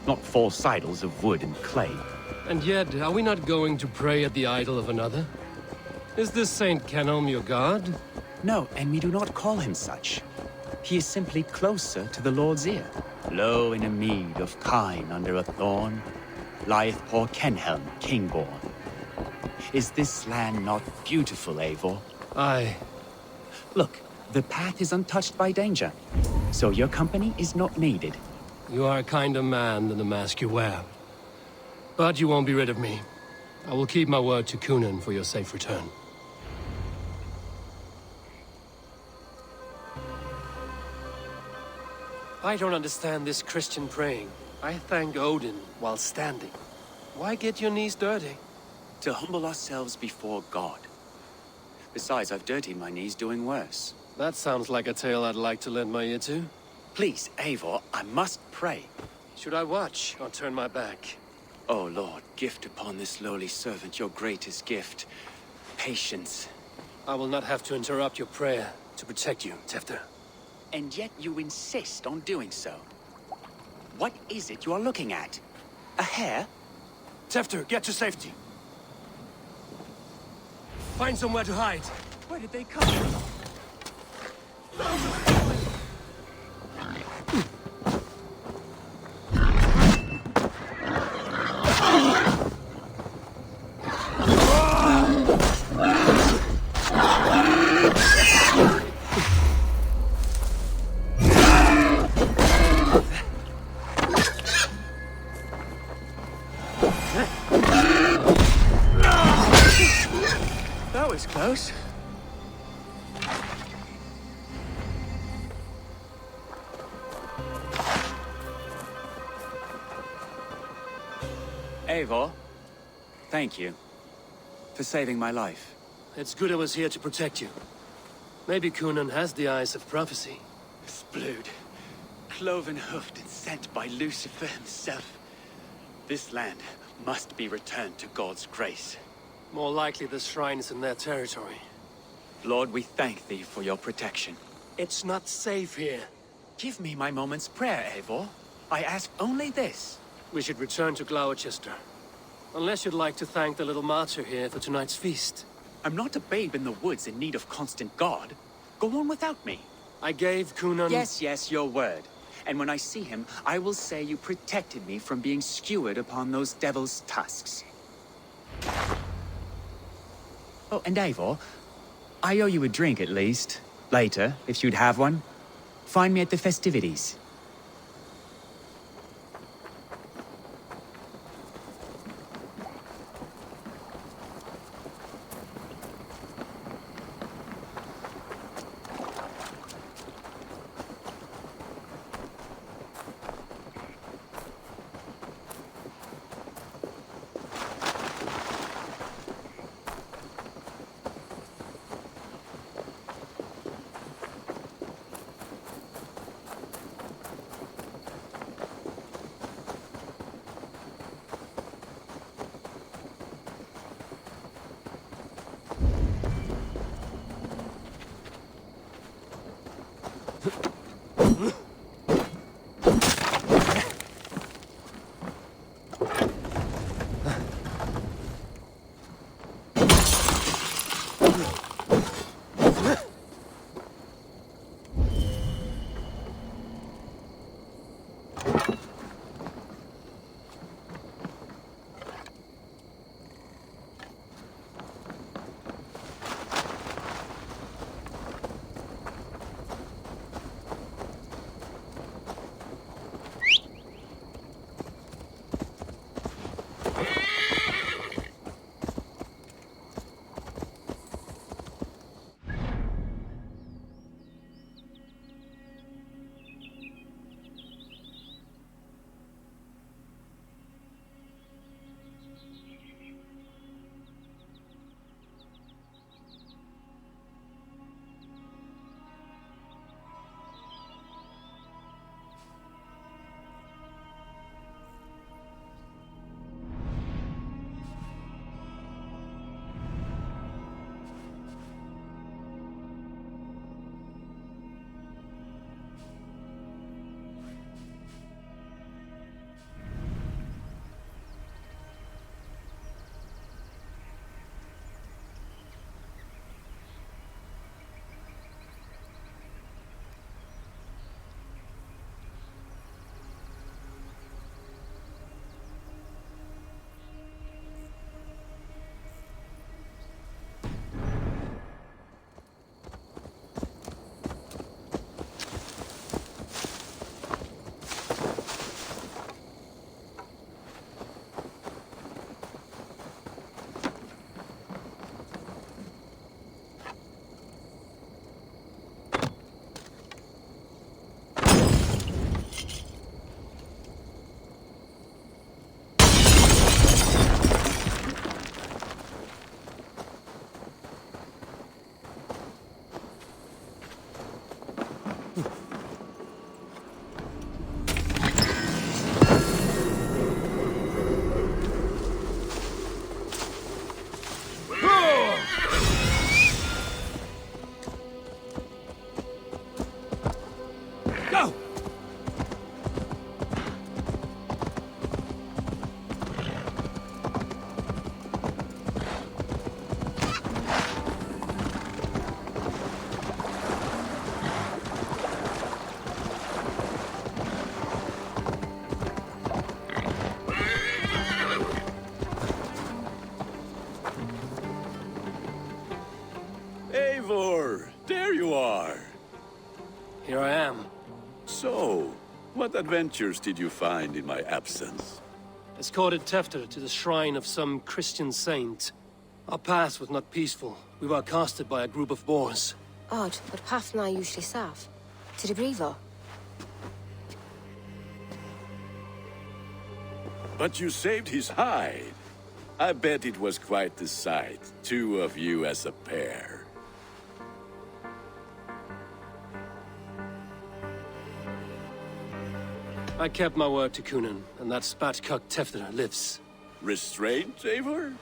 Not false idols of wood and clay. And yet, are we not going to pray at the idol of another? Is this Saint Kenhelm your god? No, and we do not call him such. He is simply closer to the Lord's ear. Low in a mead of kine under a thorn, lieth poor Kenhelm, king-born. Is this land not beautiful, Eivor? Aye. Look, the path is untouched by danger, so your company is not needed. You are a kinder man than the mask you wear. But you won't be rid of me. I will keep my word to Kunon for your safe return. I don't understand this Christian praying. I thank Odin while standing. Why get your knees dirty? To humble ourselves before God. Besides, I've dirtied my knees doing worse. That sounds like a tale I'd like to lend my ear to. Please, Eivor, I must pray. Should I watch or turn my back? Oh Lord, gift upon this lowly servant your greatest gift. Patience. I will not have to interrupt your prayer to protect you, Tefter. And yet you insist on doing so. What is it you are looking at? A hare? Tefter, get to safety. Find somewhere to hide. Where did they come from? That was close. Eivor, thank you for saving my life. It's good I was here to protect you. Maybe Cunan has the eyes of prophecy. This blood, cloven-hoofed and sent by Lucifer himself. This land must be returned to God's grace. More likely the shrine is in their territory. Lord, we thank thee for your protection. It's not safe here. Give me my moment's prayer, Eivor. I ask only this. We should return to Gloucester. Unless you'd like to thank the little martyr here for tonight's feast. I'm not a babe in the woods in need of constant guard. Go on without me. I gave Cunan... Yes, your word. And when I see him, I will say you protected me from being skewered upon those devil's tusks. Oh, and Eivor, I owe you a drink at least. Later, if you'd have one. Find me at the festivities. Eivor, there you are. Here I am. So, what adventures did you find in my absence? Escorted Tefter to the shrine of some Christian saint. Our path was not peaceful. We were accosted by a group of boars. Odd, but path now usually safe. To the Brevo. But you saved his hide. I bet it was quite the sight, two of you as a pair. I kept my word to Kunan, and that spatcuck Tefter lives. Restraint, Eivor?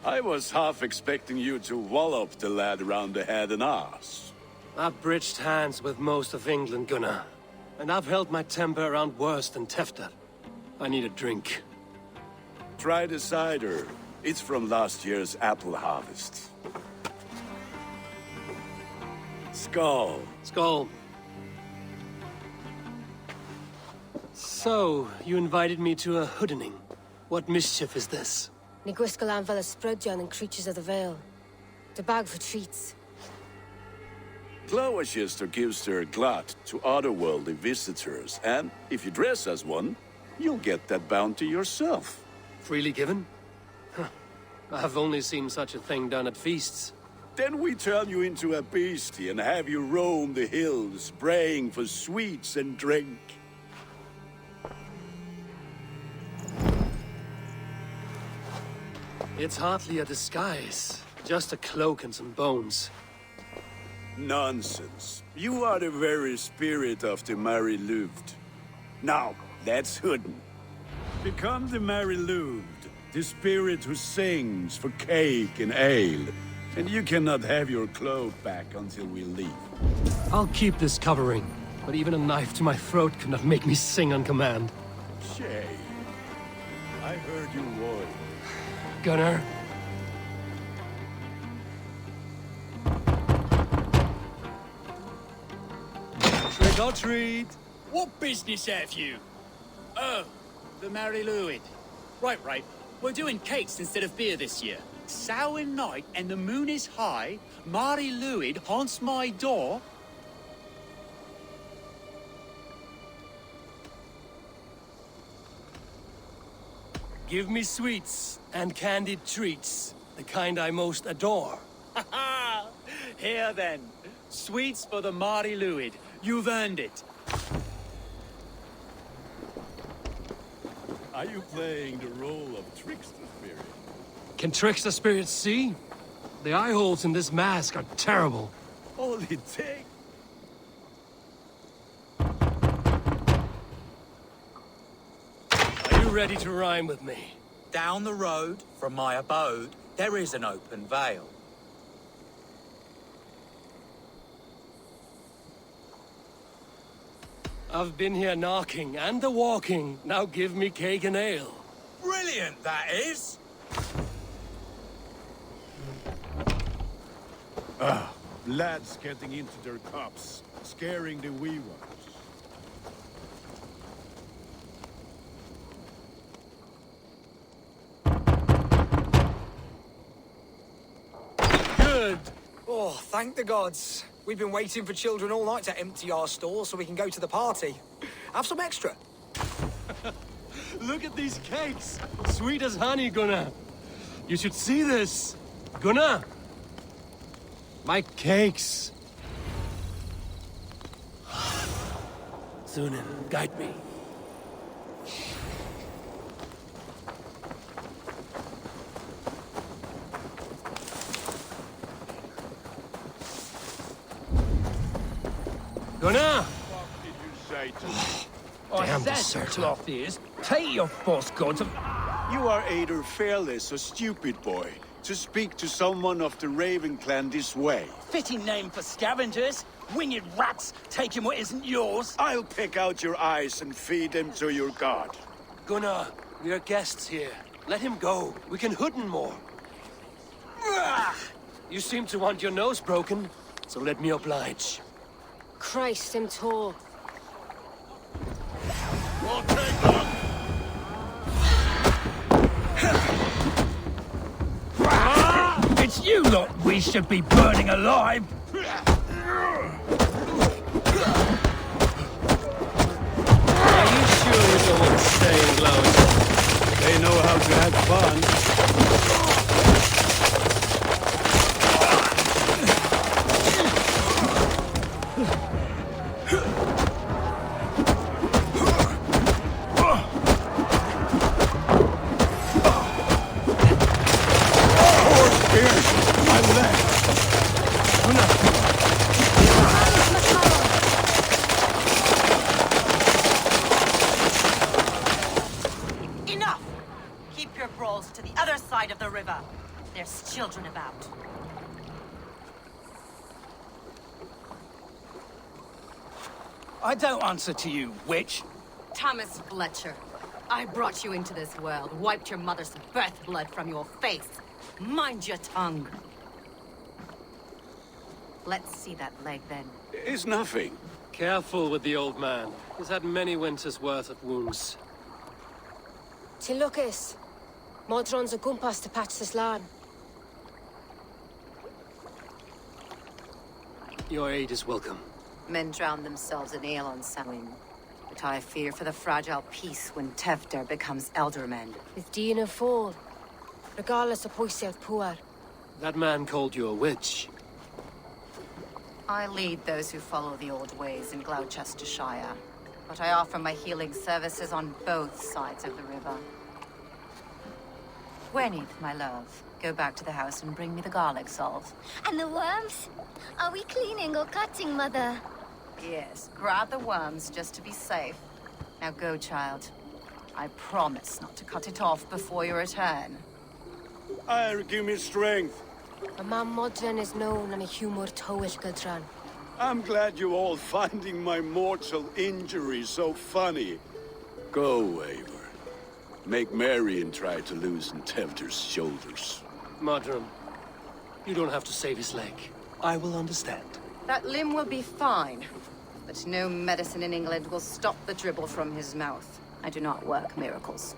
I was half expecting you to wallop the lad around the head and ass. I've bridged hands with most of England, Gunnar. And I've held my temper around worse than Tefter. I need a drink. Try the cider. It's from last year's apple harvest. Skull. Skull. So, you invited me to a hoodening. What mischief is this? Ní gwisgo an fel y sprydjon and creatures of the Vale. The bag for treats. Gloucester gives their glut to otherworldly visitors, and if you dress as one, you'll get that bounty yourself. Freely given? Huh. I've only seen such a thing done at feasts. Then we turn you into a beastie and have you roam the hills, braying for sweets and drink. It's hardly a disguise. Just a cloak and some bones. Nonsense. You are the very spirit of the Mary Louved. Now, let's hooden. Become the Mary Louved, the spirit who sings for cake and ale. And you cannot have your cloak back until we leave. I'll keep this covering, but even a knife to my throat could not make me sing on command. Shay, I heard you roar. Gunnar. Trick or treat. What business have you? Oh, the Mary Louid. Right. We're doing cakes instead of beer this year. Samhain night and the moon is high. Mary Louid haunts my door. Give me sweets and candied treats, the kind I most adore. Ha ha! Here then, sweets for the Mary Louid. You've earned it. Are you playing the role of trickster spirit? Can trickster spirits see? The eye holes in this mask are terrible. All it takes. Are you ready to rhyme with me? Down the road from my abode, there is an open vale. I've been here knocking and a-walking. Now give me cake and ale. Brilliant, that is! Lads getting into their cups, scaring the wee ones. Good. Oh, thank the gods. We've been waiting for children all night to empty our stores so we can go to the party. Have some extra. Look at these cakes. Sweet as honey, Gunnar. You should see this. Gunnar. My cakes. Sunan, guide me. Gunnar! What did you say to me? Damn deserter. Cloth is. Take your false gods of... You are either fearless or stupid, boy, to speak to someone of the Raven clan this way. Fitting name for scavengers. Winged rats taking what isn't yours. I'll pick out your eyes and feed them to your god. Gunnar, we are guests here. Let him go. We can hooden more. You seem to want your nose broken, so let me oblige. Christ, him tall. We'll take them! It's you lot we should be burning alive! Are you sure you don't want to stay in Gloucester? They know how to have fun. of the river. There's children about. I don't answer to you, witch. Thomas Fletcher, I brought you into this world, wiped your mother's birth blood from your face. Mind your tongue. Let's see that leg, then. It's nothing. Careful with the old man. He's had many winters' worth of wounds. Till Lucas. Modron's a gumpas to patch this land. Your aid is welcome. Men drown themselves in ale on Samhain. But I fear for the fragile peace when Tevder becomes eldermen. With Dina fall. Regardless of Poisiel Puar. That man called you a witch. I lead those who follow the old ways in Gloucestershire. But I offer my healing services on both sides of the river. Gwyneth, my love, go back to the house and bring me the garlic salt. And the worms? Are we cleaning or cutting, Mother? Yes, grab the worms just to be safe. Now go, child. I promise not to cut it off before your return. Give me strength. A man Modron is known and a humor toish Gudran. I'm glad you all finding my mortal injury so funny. Go, Eivor. Make Marion try to loosen Tevder's shoulders. Modron, you don't have to save his leg. I will understand. That limb will be fine. But no medicine in England will stop the dribble from his mouth. I do not work miracles.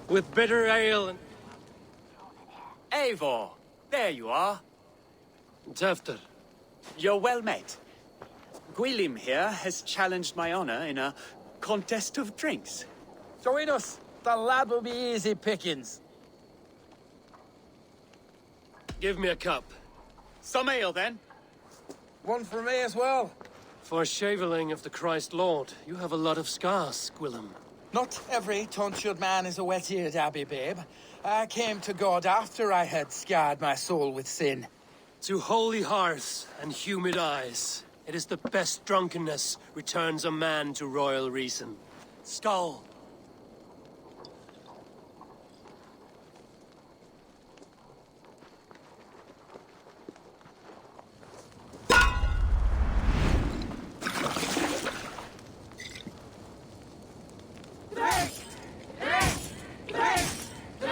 With bitter ale and... Eivor, there you are. Tevder. You're well met. Gwilym here has challenged my honor in a contest of drinks. Join us. The lad will be easy pickings. Give me a cup. Some ale, then. One for me as well. For shaveling of the Christ Lord, you have a lot of scars, Gwilym. Not every tonsured man is a wet-eared abbey, babe. I came to God after I had scarred my soul with sin. To holy hearths and humid eyes, it is the best drunkenness returns a man to royal reason. Skull.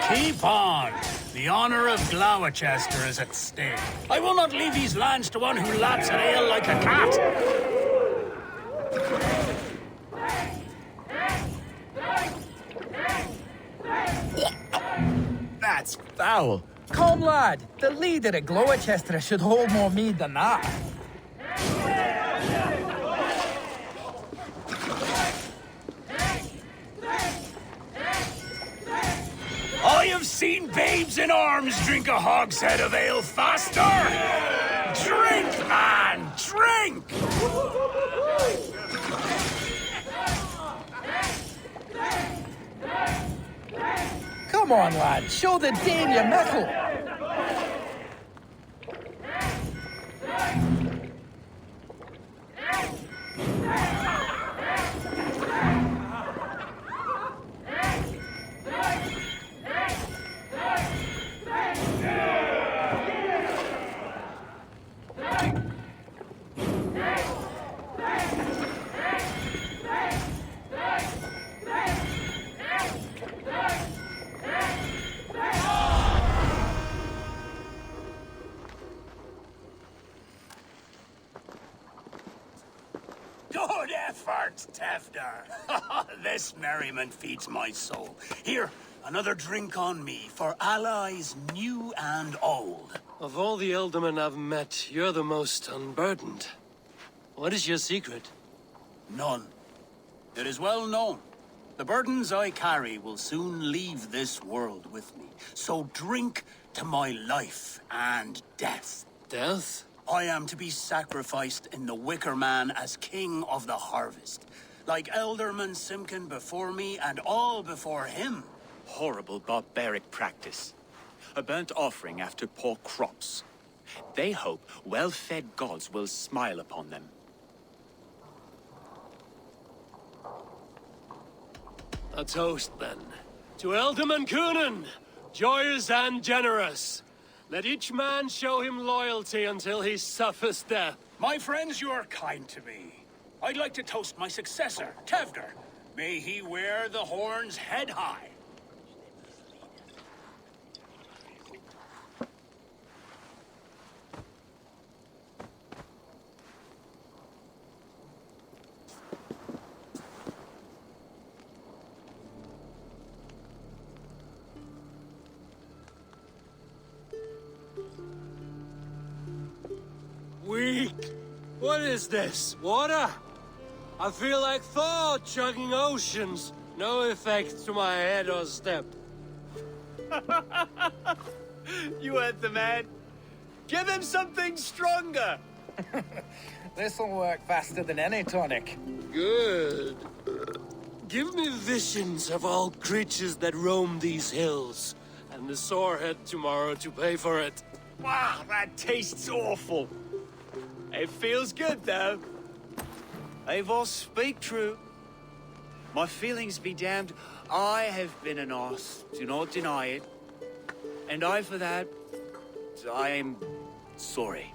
Keep on! The honor of Gloucester is at stake. I will not leave these lands to one who laps at ale like a cat! That's foul. Come, lad. The leader of Gloucester should hold more mead than that. I have seen babes in arms drink a hogshead of ale faster! Drink, man! Drink! Come on, lad. Show the Dane your mettle. Tefter. This merriment feeds my soul. Here, another drink on me for allies new and old. Of all the Eldermen I've met, you're the most unburdened. What is your secret? None. It is well known. The burdens I carry will soon leave this world with me. So drink to my life and death. Death? I am to be sacrificed in the Wicker Man as king of the harvest. Like Elderman Simkin before me and all before him. Horrible barbaric practice. A burnt offering after poor crops. They hope well-fed gods will smile upon them. A toast, then. To Elderman Coonan, joyous and generous. Let each man show him loyalty until he suffers death. My friends, you are kind to me. I'd like to toast my successor, Tevder. May he wear the horns head high. Weak. What is this? Water? I feel like Thor chugging oceans. No effect to my head or step. You heard the man. Give him something stronger. This'll work faster than any tonic. Good. Give me visions of all creatures that roam these hills, and the sorehead tomorrow to pay for it. Wow, that tastes awful. It feels good, though. Eivor, speak true. My feelings be damned. I have been an arse, do not deny it. And I, for that, I am sorry.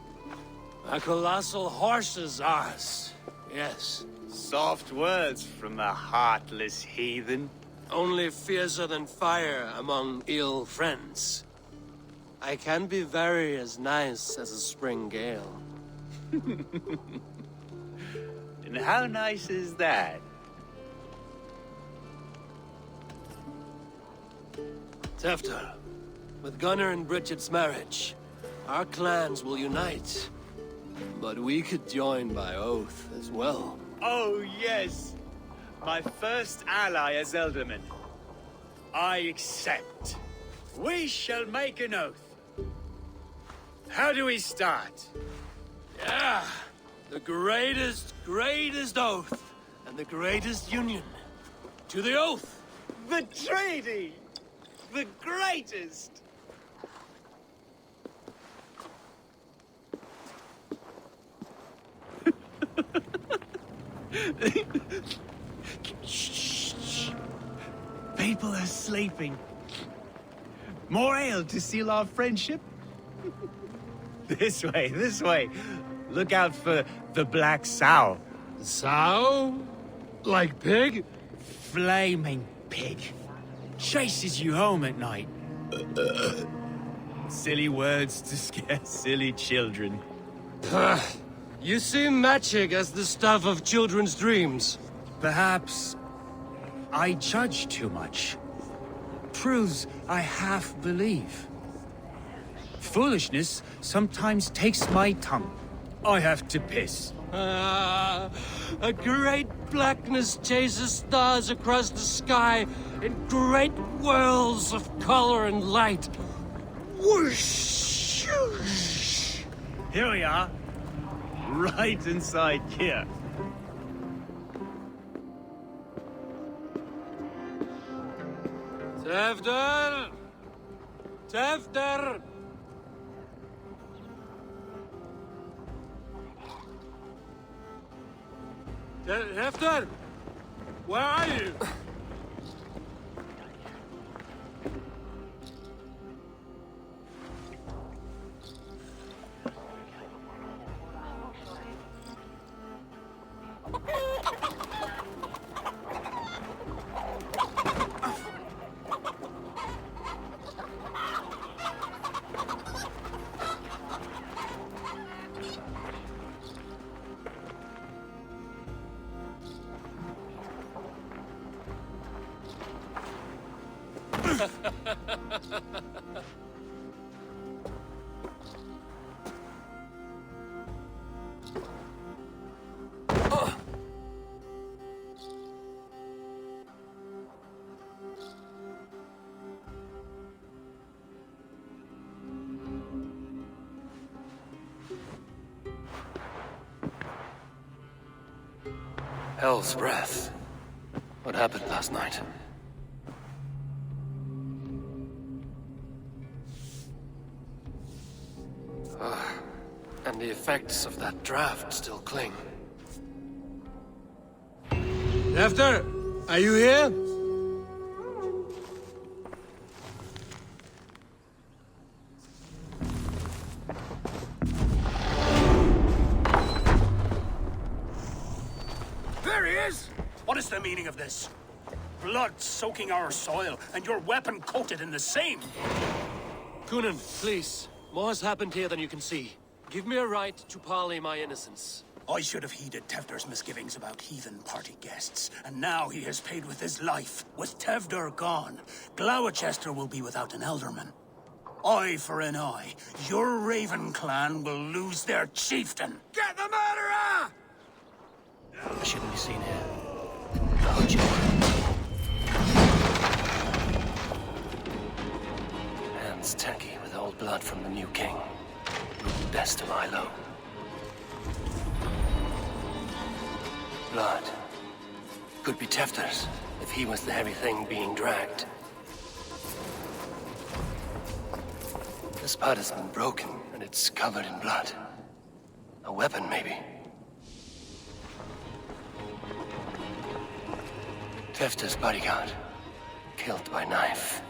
A colossal horse's arse, yes. Soft words from the heartless heathen. Only fiercer than fire among ill friends. I can be very as nice as a spring gale. And how nice is that? Tefter, with Gunnar and Bridget's marriage, our clans will unite. But we could join by oath as well. Oh, yes. My first ally as Elderman. I accept. We shall make an oath. How do we start? Yeah, the greatest oath, and the greatest union. To the oath! The treaty! The greatest! Shh. People are sleeping. More ale to seal our friendship? This way, this way. Look out for the black sow. Sow? Like pig? Flaming pig. Chases you home at night. Silly words to scare silly children. You see magic as the stuff of children's dreams. Perhaps I judge too much. Truths I half believe. Foolishness sometimes takes my tongue. I have to piss. A great blackness chases stars across the sky in great whirls of color and light. Whoosh! Here we are. Right inside here. Tefter! Tefter! Tefter! Where are you? Hell's breath. What happened last night? And the effects of that draft still cling. Tefter, are you here? There he is! What is the meaning of this? Blood soaking our soil, and your weapon coated in the same! Kunin, please. More has happened here than you can see. Give me a right to parley my innocence. I should have heeded Tevder's misgivings about heathen party guests, and now he has paid with his life. With Tevder gone, Gloucester will be without an elderman. Eye for an eye. Your Raven clan will lose their chieftain. Get the murderer! I shouldn't be seen here. I'll hurt you. Hands tacky with old blood from the new king. Best of my low. Blood. Could be Tefter's, if he was the heavy thing being dragged. This part has been broken, and it's covered in blood. A weapon, maybe. Tefter's bodyguard. Killed by knife.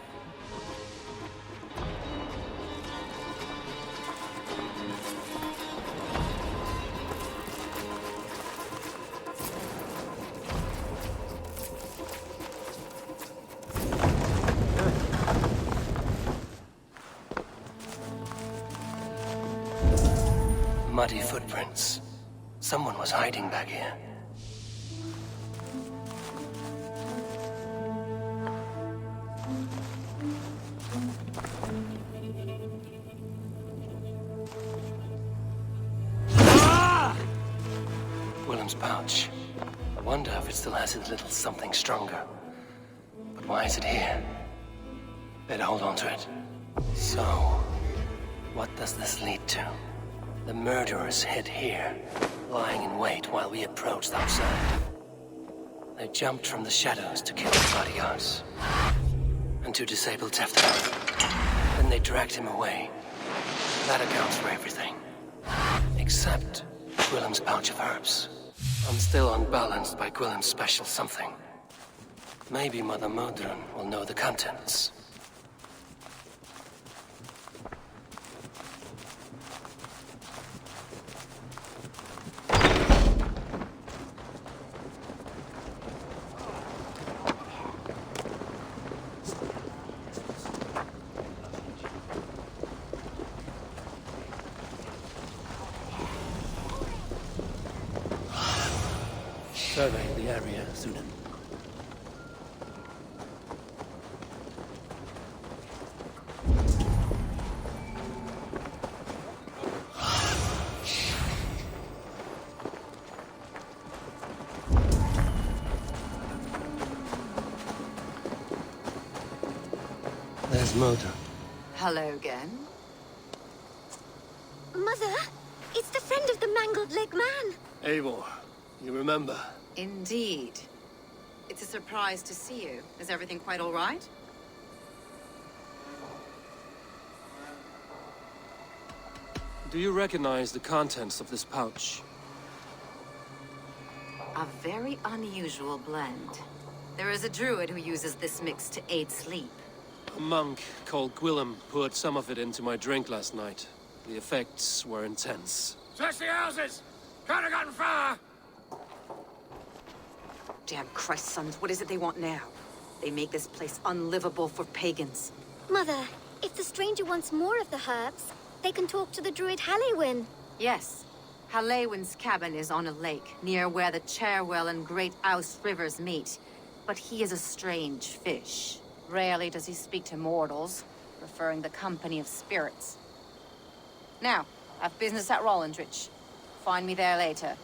Muddy footprints. Someone was hiding back here. Willem's pouch. I wonder if it still has his little something stronger. But why is it here? Better hold on to it. So, what does this lead to? The murderers hid here, lying in wait while we approached outside. They jumped from the shadows to kill the bodyguards. And to disable Tefter. Then they dragged him away. That accounts for everything. Except Gwillem's pouch of herbs. I'm still unbalanced by Gwillem's special something. Maybe Mother Modron will know the contents. Survey the area, Sunan. There's Moda. Hello again. Mother, it's the friend of the mangled leg man. Eivor, you remember? Indeed. It's a surprise to see you. Is everything quite all right? Do you recognize the contents of this pouch? A very unusual blend. There is a druid who uses this mix to aid sleep. A monk called Gwillem poured some of it into my drink last night. The effects were intense. Search the houses! Can't have gotten far! Damn Christ, sons, what is it they want now? They make this place unlivable for pagans. Mother, if the stranger wants more of the herbs, they can talk to the druid Halewin. Yes. Halewin's cabin is on a lake, near where the Cherwell and Great Ouse rivers meet. But he is a strange fish. Rarely does he speak to mortals, preferring the company of spirits. Now, I've business at Rollindrich. Find me there later.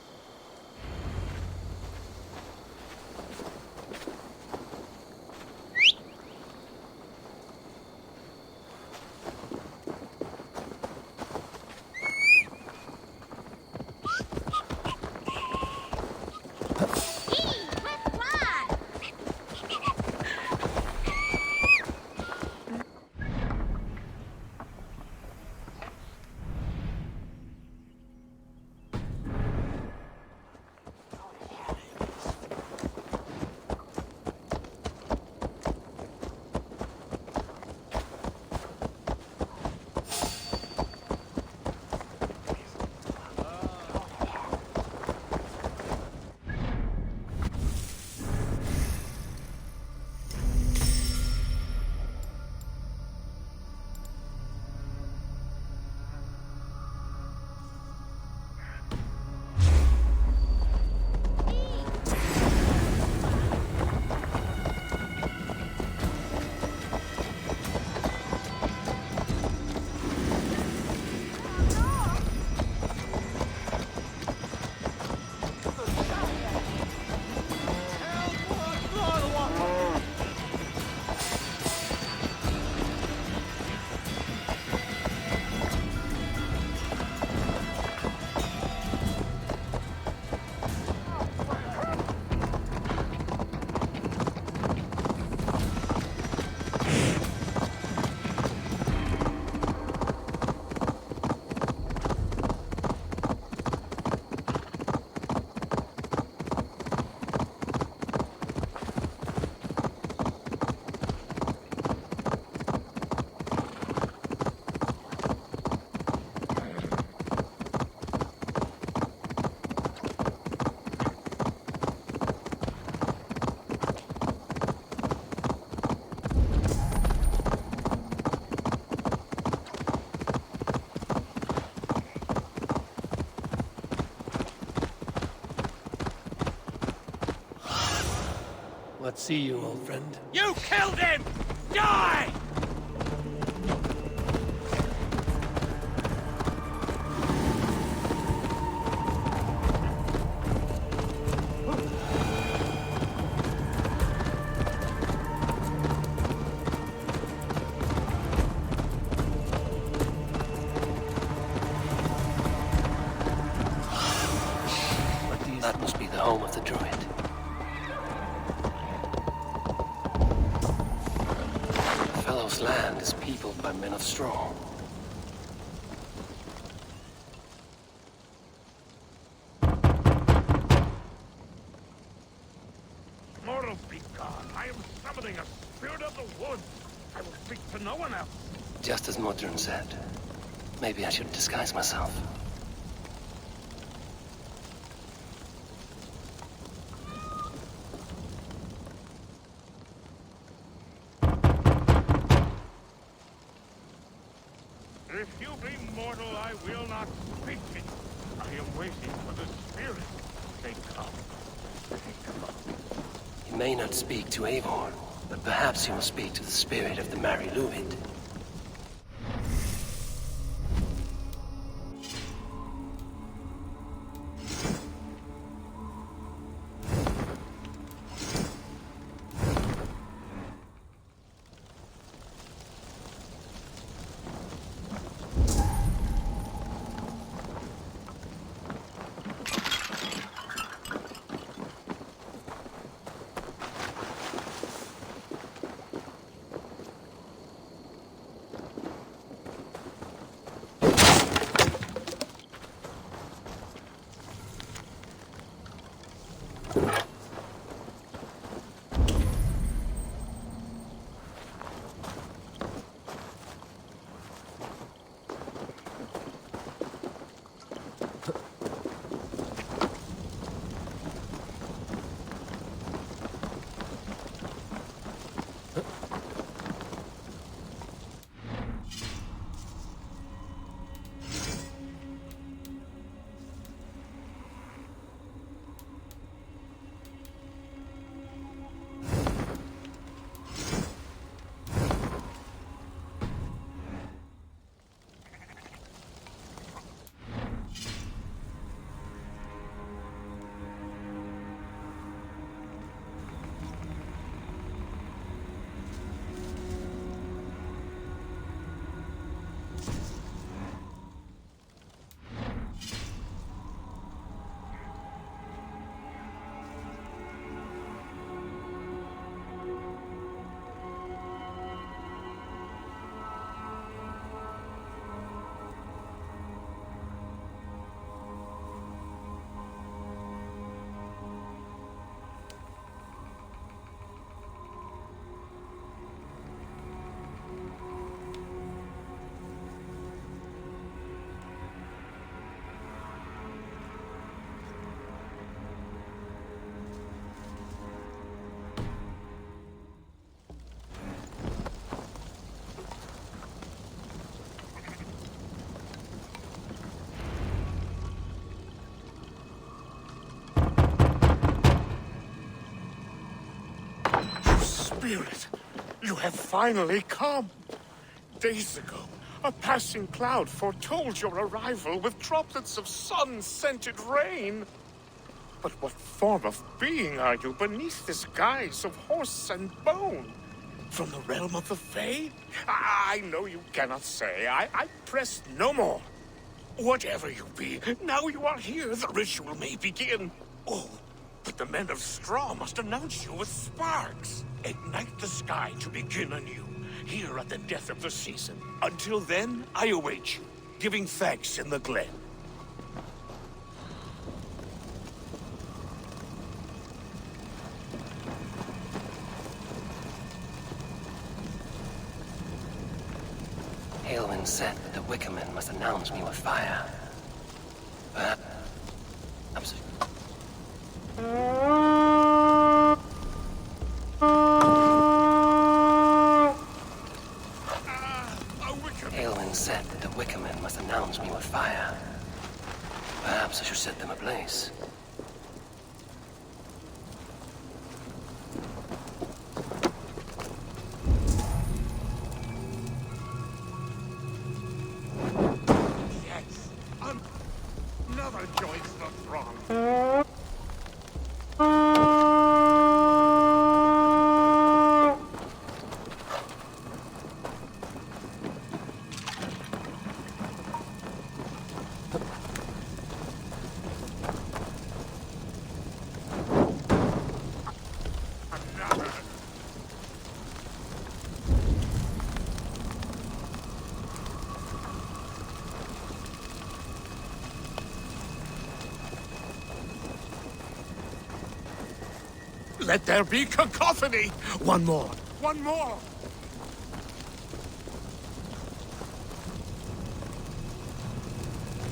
Let's see you, old friend. You killed him! Die! That must be the home of the druid. Fellow's land is peopled by men of straw. Mortals be gone. I am summoning a spirit of the woods. I will speak to no one else. Just as Modron said. Maybe I should disguise myself. If you be mortal, I will not speak it. I am waiting for the spirit. They come. They come. You may not speak to Eivor, but perhaps you will speak to the spirit of the Mari Luid. Spirit, you have finally come. Days ago, a passing cloud foretold your arrival with droplets of sun-scented rain. But what form of being are you beneath this guise of horse and bone? From the realm of the Fae? I know you cannot say. I press no more. Whatever you be, now you are here, the ritual may begin. Oh, but the men of straw must announce you with sparks. Ignite the sky to begin anew, here at the death of the season. Until then, I await you, giving thanks in the glen. Aelwyn said that the Wickerman must announce me with fire. Perhaps... Aelwyn said that the Wickerman must announce me with fire. Perhaps I should set them ablaze. Yes, another joins the throng. Let there be cacophony! One more! One more!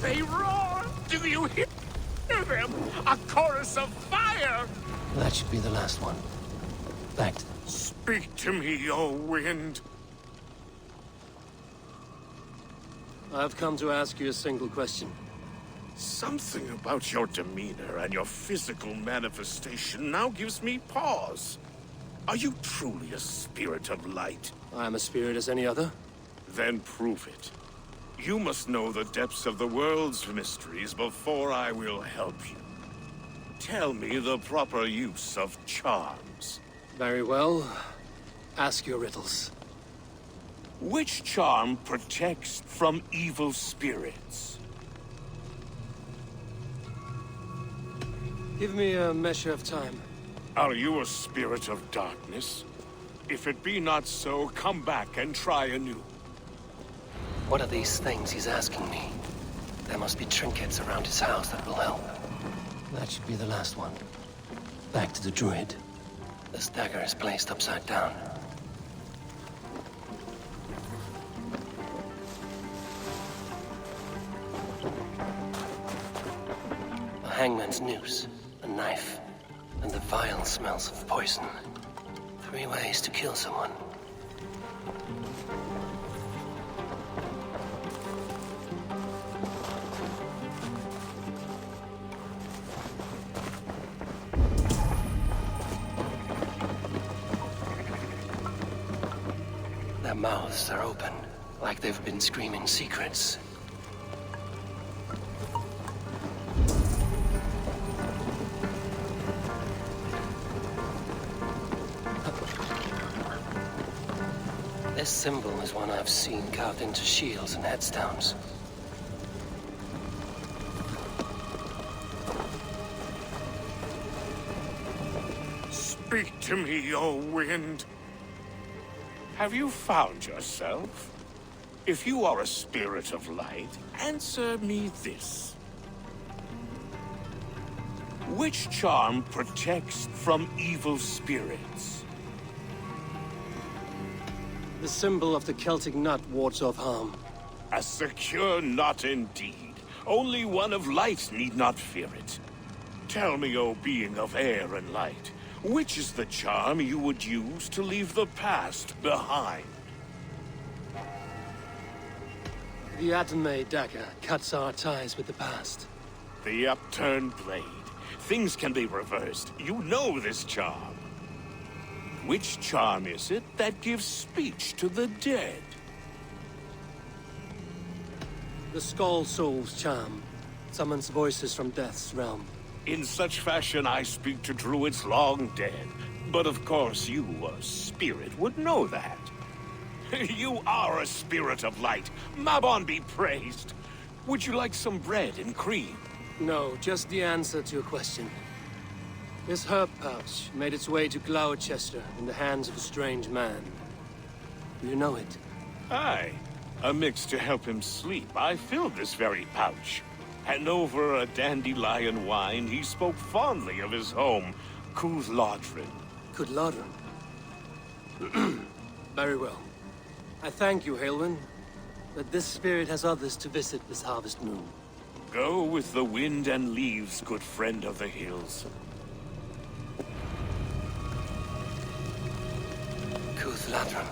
They roar! Do you hear them? A chorus of fire! That should be the last one. Back to... Speak to me, O wind! I've come to ask you a single question. Something about your demeanor and your physical manifestation now gives me pause. Are you truly a spirit of light? I am a spirit as any other. Then prove it. You must know the depths of the world's mysteries before I will help you. Tell me the proper use of charms. Very well. Ask your riddles. Which charm protects from evil spirits? Give me a measure of time. Are you a spirit of darkness? If it be not so, come back and try anew. What are these things he's asking me? There must be trinkets around his house that will help. That should be the last one. Back to the druid. This dagger is placed upside down. A hangman's noose, a knife, and the vile smells of poison. 3 ways to kill someone. Their mouths are open, like they've been screaming secrets. This symbol is one I've seen carved into shields and headstones. Speak to me, O wind. Have you found yourself? If you are a spirit of light, answer me this. Which charm protects from evil spirits? The symbol of the Celtic nut wards off harm. A secure knot indeed. Only one of light need not fear it. Tell me, O being of air and light, which is the charm you would use to leave the past behind? The Adonai dagger cuts our ties with the past. The upturned blade. Things can be reversed. You know this charm. Which charm is it that gives speech to the dead? The Skull Soul's charm summons voices from Death's realm. In such fashion I speak to druids long dead. But of course you, a spirit, would know that. You are a spirit of light. Mabon be praised. Would you like some bread and cream? No, just the answer to a question. This herb pouch made its way to Gloucester in the hands of a strange man. Do you know it? Aye. A mix to help him sleep. I filled this very pouch. And over a dandelion wine, he spoke fondly of his home, Cúthládrin. Cúthládrin? Very well. I thank you, Haelwyn, that this spirit has others to visit this harvest moon. Go with the wind and leaves, good friend of the hills. Cúthládrin.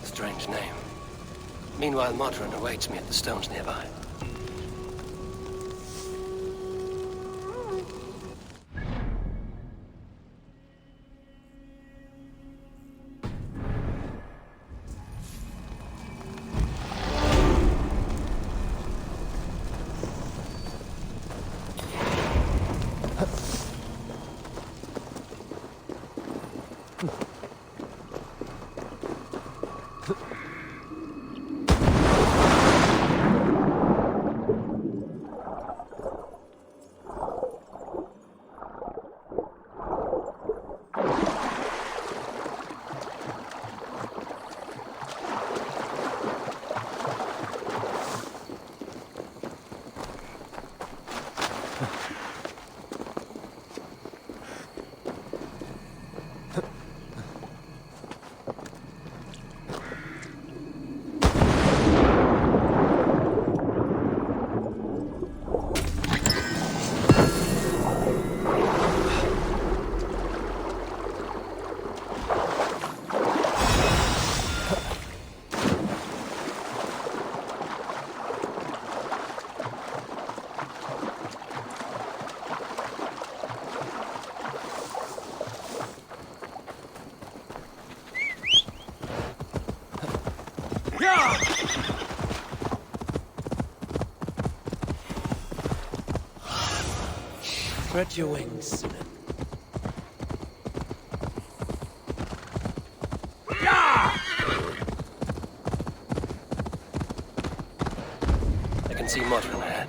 Strange name. Meanwhile, Modron awaits me at the stones nearby. Spread your wings. I can see Modron ahead.